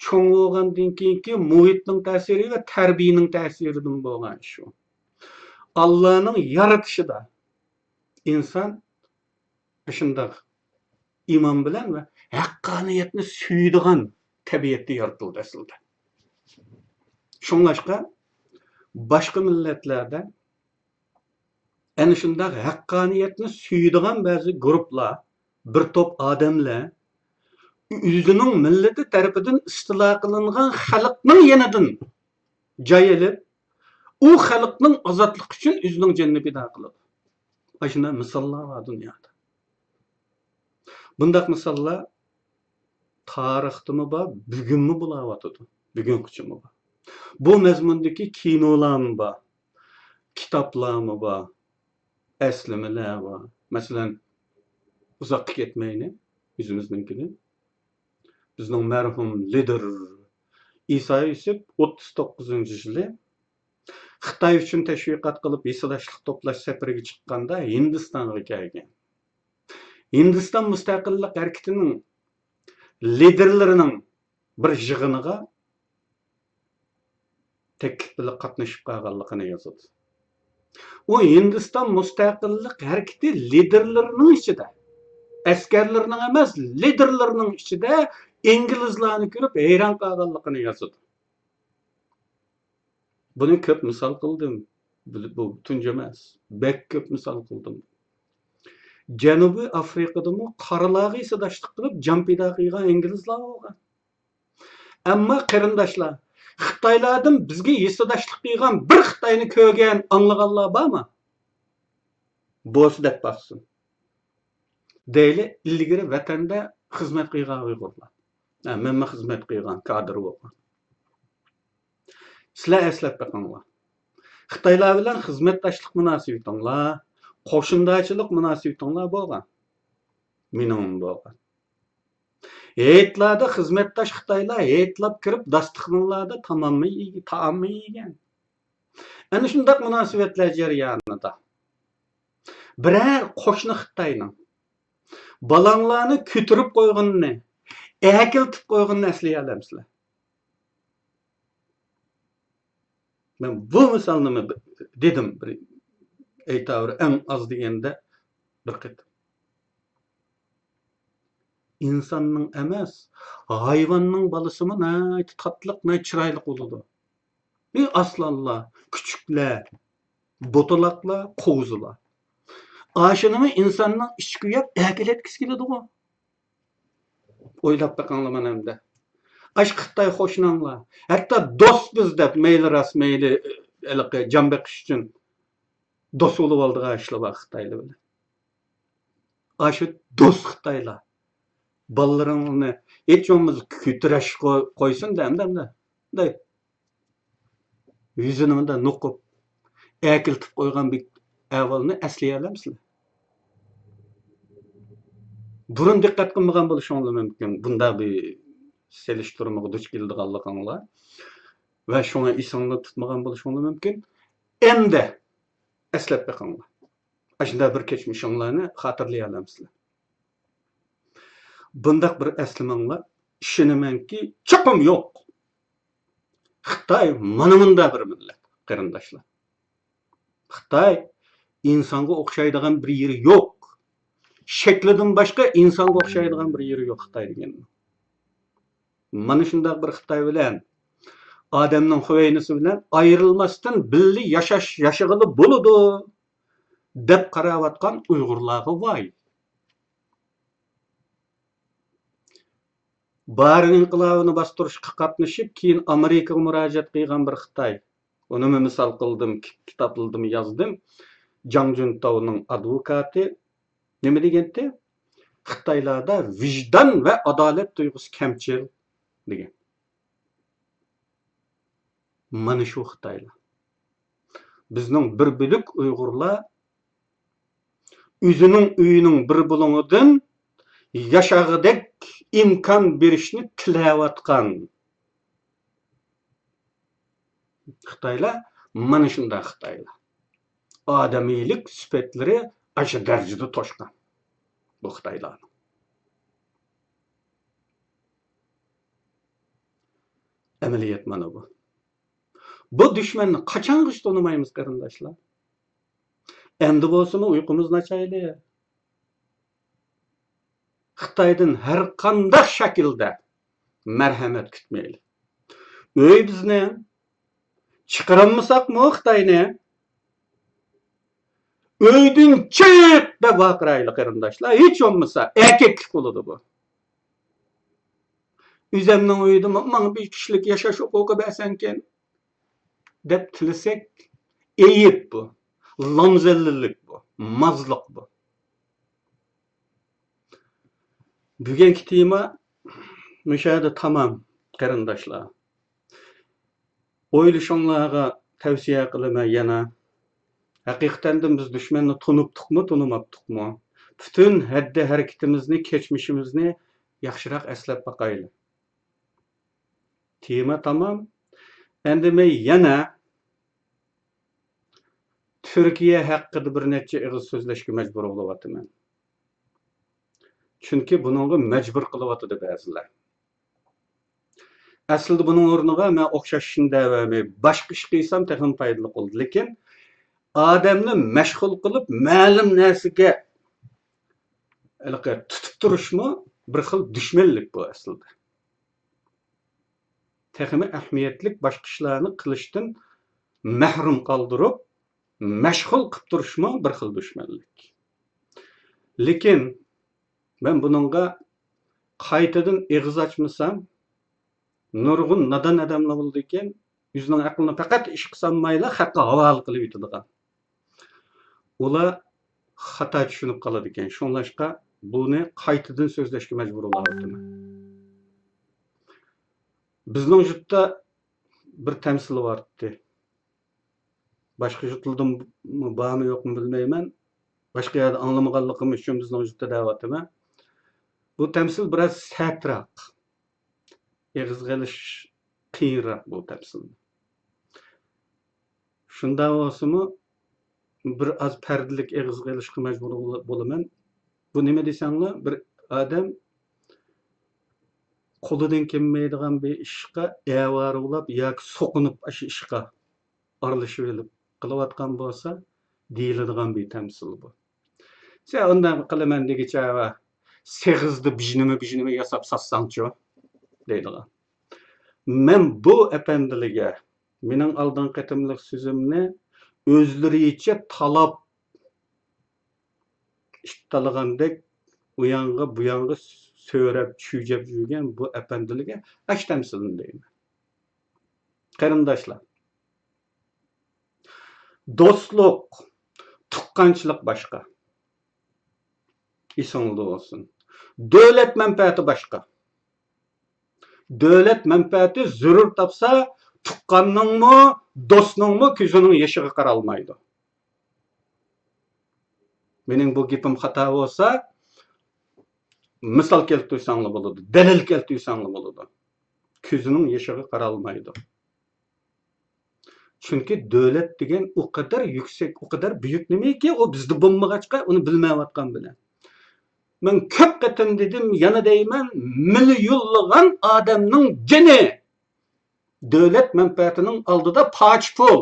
cho'ng bo'lgandan keyingi muhitning ta'siri va tarbiyaning ta'siridan bo'lgan shu. Allohning yaratishida inson shunday iymon bilan va haqqoniyatni suydigan tabiatda yaratildi aslida. Shunlashqa boshqa millatlarda ana shunday haqqoniyatni suydigan ba'zi guruhlar, bir to'p odamlar o'zining millati tarafidan istilo qilingan xalqning yenidan joyilib, u xalqning ozodligi uchun o'zining jonini fido qiladi. Shunday misollar bor dunyoda. Bunday misollar tarixdami bor, bugunmi bo'layotdi, bugungichimi bor. Bu mazmundagi kinolarmi bor, kitoblarmi bor, eslimalar bor. Masalan, uzoqqa ketmayni, o'zimizninkini. Bizning marhum lider İsa Yusuf 39-yili Xitoy uchun tashviqot qilib, yasashlik to'plash safariga chiqqanda Hindistonga kelgan. Hindiston mustaqillik harakatining liderlarining bir yig'iniga taklif bilan qatnashib qolganligini yozadi. U Hindiston mustaqillik harakati liderlarining ichida, askarlarning emas, liderlarining ichida inglizlarni ko'rib hayron qolganligini yozadi. Buni ko'p misol qildim. Bu tunca emas. Bek köp misal kıldım. Janubiy Afrikadamı qaralarga sadaşlık kılıp jampida qilgan İngilizlar bolgan. Amma qarindoshlar, Xitoylardan bizga yesadaşlık qilgan bir Xitoyni ko'rgan, anlaganlar bormi? Bo'lsa deb baxsin. Deyli ilgari vatanda xizmat qilgan Uyg'urlar. Men xizmat qilgan kadr bo'lgan. Sizlar eslab baqinglar. Xitoylar bilan xizmatdoshlik munosabatinglar, qo'shindochilik munosabatinglar bo'lgan. Mening bo'lgan. Heytlarda xizmatdosh Xitoylar heytlab kirib dasturxonlarda taomni yegan. Ana shunday munosabatlar jarayonida biror qo'shni Xitoyning balanglarni ko'tirib qo'yganini, akiltib qo'yganini eslay olamsizlar. Men bu misolni dedim bir aytavr eng az deganda bir qitim. İnsanның emas, hayvanның balası mı ne tatlıq, ne çıraylık oludu. Aslanlar, küçükler, botolaklar, kovuzular. Aşını mı insanın içki yap, ehkel etkisi geldi o. Oylap bakanlaman hem de. Aşk Xitay hoşlanlar. Hatta dost biz de meyli ras meyli cambek için dost olup aldığı aşlı var Xitaylı böyle. Aşı dost Xitaylar. Ballarını hiç olmaz kütüreş koysun da. Yüzünü de nukup ekiltip koygan bir evvalini esleyelemsizler. Burun dikkat kılmagan buluşunlu mümkün. Bunda bir seliştirmeye duç keldiğanlar ve şuna isanlı tutmagan buluşunlu mümkün. Hem de eslep bakınlar. Aşında bir geçmişinlerini hatırlayalemsizler. Bundak bir eslimanlar işinemenki çıkım yok. Xitay manımında bir millet, qarindoshlar. Xitay insonga o'xshaydigan bir yeri yo'q. Shaklidan boshqa insonga o'xshaydigan bir yeri yo'q Xitoy degan. Mana shunday bir Xitoy bilan odamning huvaynisi bilan ayrilmasdan birga yashag'ili bo'ladi deb qarayotgan Uyg'urlarga voy. Barin inqilobini bostirishga qatnashib, keyin Amerikaga murojaat qilgan bir Xitoy. Uni misol qildim, kitobladim, yozdim. Jang Juntao'ning advokati nima degandi? Xitoylarda vijdon va adolat tuyg'usi kamchil degan. Mana shu Xitoylar. Bizning bir bo'lak Uyg'urlar o'zining uyining bir bo'limidan yashag'idek imkon berishni tilayotgan Xitoylar mana shunday Xitoylar. Odamiylik sifatlari aşırı darajada toshgan bu Xitoylar. Amaliyat mana bu. Bu düşmanni qachongacha tonimaymiz qarindoshlar? Endi bo'lsa uyqumuz nachayli. Xitoydan har qanday shaklda marhamat kutmaylik. Öy bizni chiqarammasaqmi Xitoyni? Öydün çık deb baqiraylik qarindoshlar. Hech olmasa erkeklik bo'ladi bu. Üzemning uyida mana bir kishilik yashash huquqi bersanken deb tilasak, eyib bu. Lamzallilik bu. Mazliq bu. Bugungi tema müşahede tamam qarindoshlar. O'ylashinglarga tavsiya qilaman yana. Haqiqatan biz düşmanni tunibdiqmi, tunimabdiqmi? Bütün haddi harakatimizni, keçmişimizni yaxshiroq eslab baqaylik. Tema tamam. Endi men yana Türkiye haqida bir necha ig'iz so'zlashga majbur bo'lyapman. Chunki buningga majbur qilyapti ba'zilar. Aslida buning o'rniga men o'xshashishni va boshqa ish qilsam texnik foydali bo'ladi, lekin odamni mashg'ul qilib ma'lum narsaga tutib turishmi bir xil dushmanlik bu aslida. Texnik ahamiyatli boshqa ishlarni qilishdan mahrum qoldirib, mashg'ul qilib turishmi bir xil dushmanlik. Lekin men buningga qaytadan eg'iz ochmasam, nurg'un nodon odamlar bo'ldi ekan, o'zining aqlini faqat ish qilmayla xatga havola qilib yutadigan. Ular xato tushunib qoladi ekan. Shunlashqa buni qaytadan so'zlashga majbur bo'layotiman. Bizning yurtda bir tamsil vardı. Başka yurtlardan bormi yo'qmi bilmayman. Başka yerda anglamaganligim uchun bizning yurtda da'vatima. Bu tamsil biroz sertroq. Eg'iz qilish qiyinroq bu tamsil. Shunda bo'lsa-mu bir az pardalik eg'iz qilishga majbur bo'laman. Bu nima desanglar, bir odam qo'lidan kelmaydigan bir ishga avarulab yoki so'qinib shu ishga aralashib olib qilayotgan bo'lsa, deyiladigan bir tamsil bu. Sen undan qilaman degicha va seg'izdi bijnimi yasab satsangchi deydigan. Men bu apandiliga mening oldin qatimliq so'zimni o'zlaricha talab ishtalagandek u yanga bu yanga so'rab tushujab yurgan bu apandiliga ash tamsilni deyman. Qarindoshlar, do'stlik, tuqqanchilik boshqa. Esingizda bo'lsin. Davlat manfaati boshqa. Davlat manfaati zarur topsa, tuqqanningmi, do'stningmi ko'zining yoshiga qaralmaydi. Mening bu gapim xato bo'lsa, misol keltirsanglar bo'ladi, dalil keltirsanglar bo'ladi. Ko'zining yoshiga qaralmaydi. Chunki davlat degan o kadar yüksek, o kadar büyük nimaki, o bizde bo'lmag'achqa uni bilmayotgan bilan. Men ko'p qatim dedim, yana deyman, milyonlagan odamning jini davlat manfaatining oldida poch pul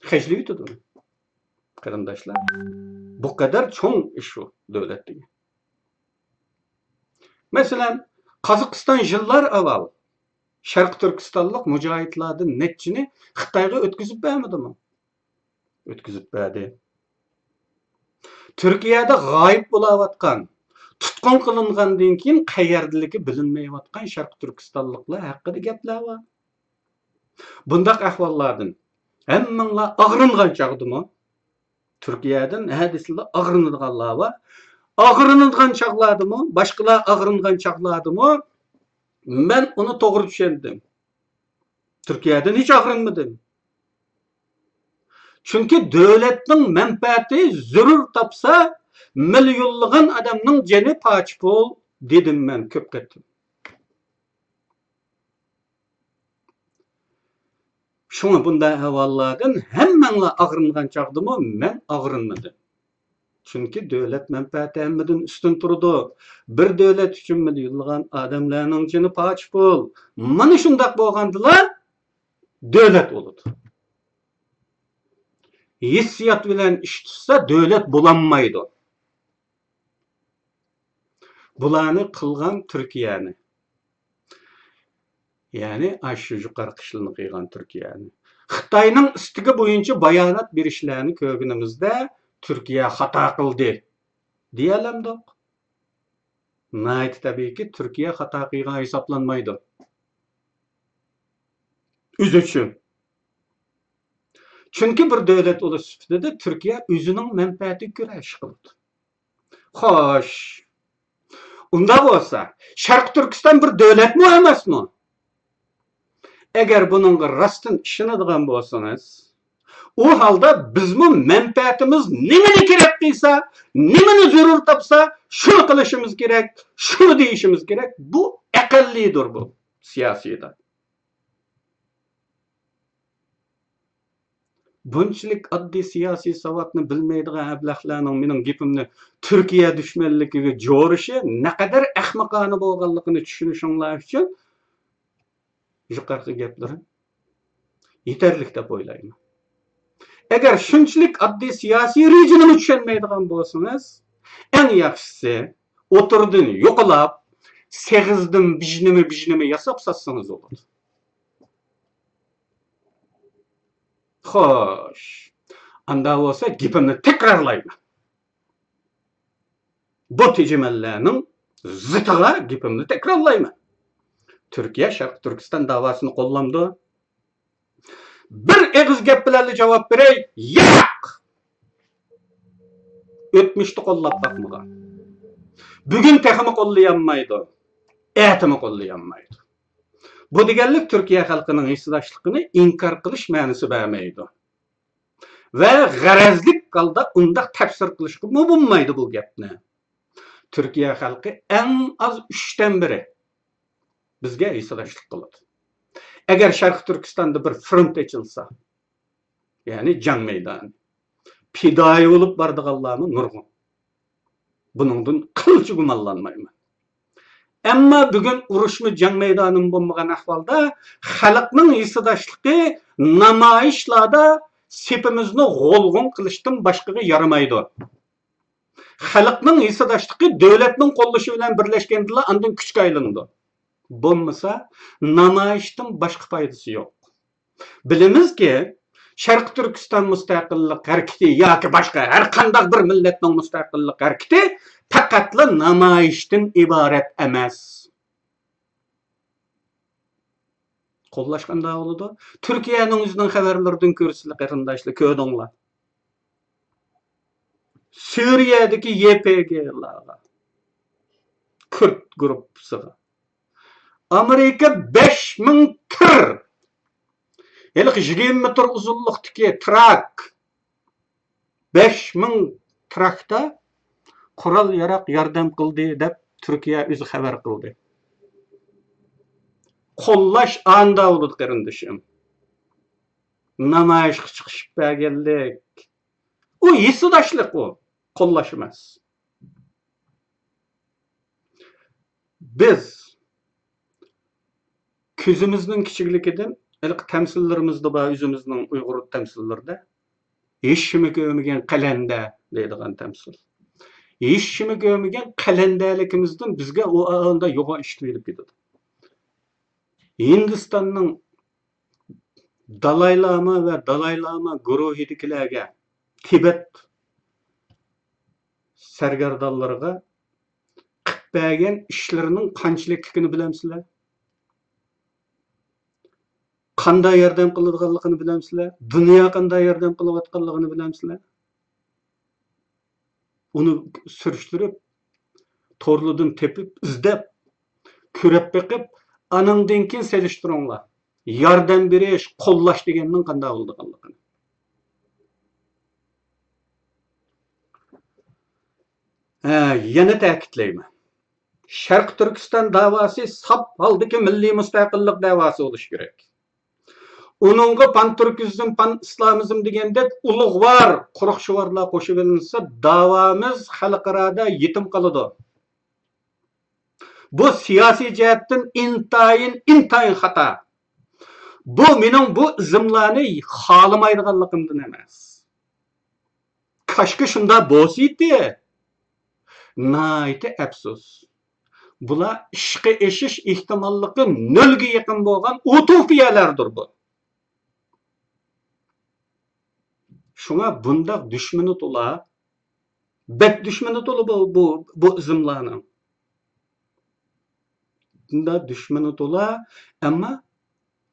xajli yutadi. Qarindoshlar, bu kadar cho'ng ish bu davlat degan. Masalan, Qozog'iston yillar avval Sharq Turkistonlik mujohidlardan netchini Xitoyga o'tkazib bermadimi? O'tkazib berdi. Turkiyada g'oyib bo'layotgan, tutqun qilingandan keyin qayerdaligi bilinmayotgan Sharq Turkistonliklar haqida gaplar bor. Bundaq ahvollardan hammanglar og'ringan chog'dimi? Turkiyadan hadislar og'rinadiganlar bor. Og'rinadigan chog'lardimi? Boshqalar og'ringan chog'lardimi? Ben onu doğru düşündüm. Türkiye'den hiç ağrınmadım. Çünkü devletin menfaati zürür tapsa, milyonluğun adamның jeni paç bol dedim ben köp kettim. Şuna bunda havallardan hemmenle ağrıngan çağdımı men ağrınmadım. Çünkü devlet menfaati hemmeden üstün turdu. Bir devlet üçün milyonlagan adamlarning jini paç bol. Mana şundaq bolgandılar, devlet oludu. Hissiyat bilen iş tutsa devlet bulanmaydı. Bularni qilgan Türkiye'ni. Yani aşağı yukarı qishilni qilgan Türkiye'ni. Xitoyning istiga bo'yicha bayonot berishlarni ko'rganimizda Türkiye hata qildi diyelemdik. Nayt tabii ki Türkiye hata qilgan hesaplanmaydı. Üz üçün. Çünkü bir devlet oluş sifatida Türkiye özünün menfaati göre iş qildi. Xo'sh. Unda bo'lsa, Sharq Turkiston bir devletmi emasmi? Eğer bunun rastın ishonadigan bo'lsangiz, o halda bizmi menfaatimiz nimani kerak qilsa, nimani zarur topsa, shuni qilishimiz kerak, shuni deyishimiz kerak. Bu aqllidir bu siyosiyda. Bunchalik oddiy siyosiy savodni bilmaydigan ablahlarning mening gapimni Turkiya dushmanligiga jo'rishi naqadar ahmoqona bo'lganligini tushunishinglar uchun yuqorqi gaplarim yetarli deb o'ylayman. Agar shunchalik oddiy siyosiy rejimni tushunmaydigan bo'lsangiz, eng yaxshisi o'tirdin yo'qlab, seg'izdim bijnimi yasab satsangiz bo'ladi. Xo'sh. Anda olsa gipimni tekrarlayman. Bu tecrübelerinin zıtıga gipimni tekrarlayman. Türkiye Şarkı Türkistan davasını kollamdı. Bir egiz gep bilen cevap berey, yak! Ötmüştü kollap bakmagan. Bugün teximi kollayanmaydı. Etimi kollayanmaydı. Bu degenlik Türkiye halkının hisdaşlığını inkar kılış manisi bermeydi. Ve garazlik kalda unda tefsir kılış mı bulmaydı bu gepni. Türkiye halkı en az 3'ten biri bizge hisdaşlık kılıdı. Eğer Şarkı Türkistan'da bir front açılsa, yani can meydanı, pidayı olup bardık Allah'ımın nurgun. Bunundan kılçı gumallanmayman. Ama bugün uruşmu can meydanın bulmagan ahvalda, halkının hisdaşlığı namayışlarda sepimizni golgun kılıştın başkığı yaramaydı. Halkının hisdaşlığı devletinin kolluşu bilen birleşkendila andın küçük aylandı. Bulmasa namayıştın başka faydası yok. Bilimiz ki Şarkı Türkistan müstakillik hareketi yoki başka her qanday bir milletning müstakillik hareketi faqatla namayışdan ibaret emas. Qo'llashganda bo'ladi. Turkiyaning o'zining xabarlaridan ko'rsizlar qarindoshlar ko'rdinglar. Suriyadagi YPG'larga Kürt gruppasiga Amerika 5000 tir Elik 20 metr uzunluktaki trak 5000 trakta kural yarak yardım kıldı dep Türkiye özü haber kıldı. Kollaş anda oldu kardeşim. Namayış çıkışıp geldik. O yisudaşlık o. Kollaşmaz. Biz küzümüzün küçüklükiden ilk temsillerimizde var, yüzümüzün Uygur temsillerinde. Eşimi gömügen kalende deydiğen temsil. Eşimi gömügen kalendelikimizden bizge o ağında yoga işti verip gidiyordu. Hindistan'ın Dalai Lama ve Dalai Lama guruhidikilerge Tibet sergardallarına qıpbagen işlerinin qançılıkını bilemsizler? Qanday yardım qiladiganligini bilemsizlar? Dunyo qanday yardım qilayotganligini bilemsizlar? Uni surishtirib, torludan tepib, izlab, ko'rib beqib, anandan keyin selishtiringlar. Yardım berish, qo'llash deganning qanday bo'lganligini. Yana ta'kidlayman. Şarkı Türkistan davası sap haldaki milli müstakillik davası oluş gerek. Onunga pan-Türkizm, pan-İslamizm degende ulug' var, quruqshuvarlar qo'shib olinsa, davamiz xalqarada yetim qoladi. Bu siyosiy jihatdan intayin xata. Bu mening bu izmlarni xolamaydiganligimdan emas. Qashqi shunda bo'lsaydi. Nayti afsus. Bular ishqi eshish ehtimolligi nolga yaqin bo'lgan utopiyalardir bu. Şuna bunda düşmanı tola, bek düşmanı tola bu izimlarının. Bunda düşmanı tola, ama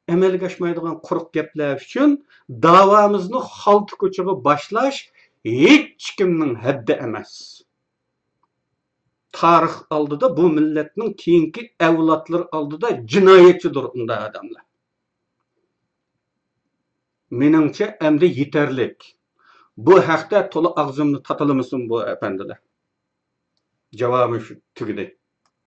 emelge aşmaydigan quruq gepler üçün davamızını haltı koçuğu başlaş hiç kimnin haddi emas. Tarix aldıda bu milletinin keyinki evlatlar aldıda cinayetçidir unda adamlar. Menimce emde yeterlik. Bu haqda to'la og'zimni tatalamsin bu efendiler. Cevabım şu tügüde.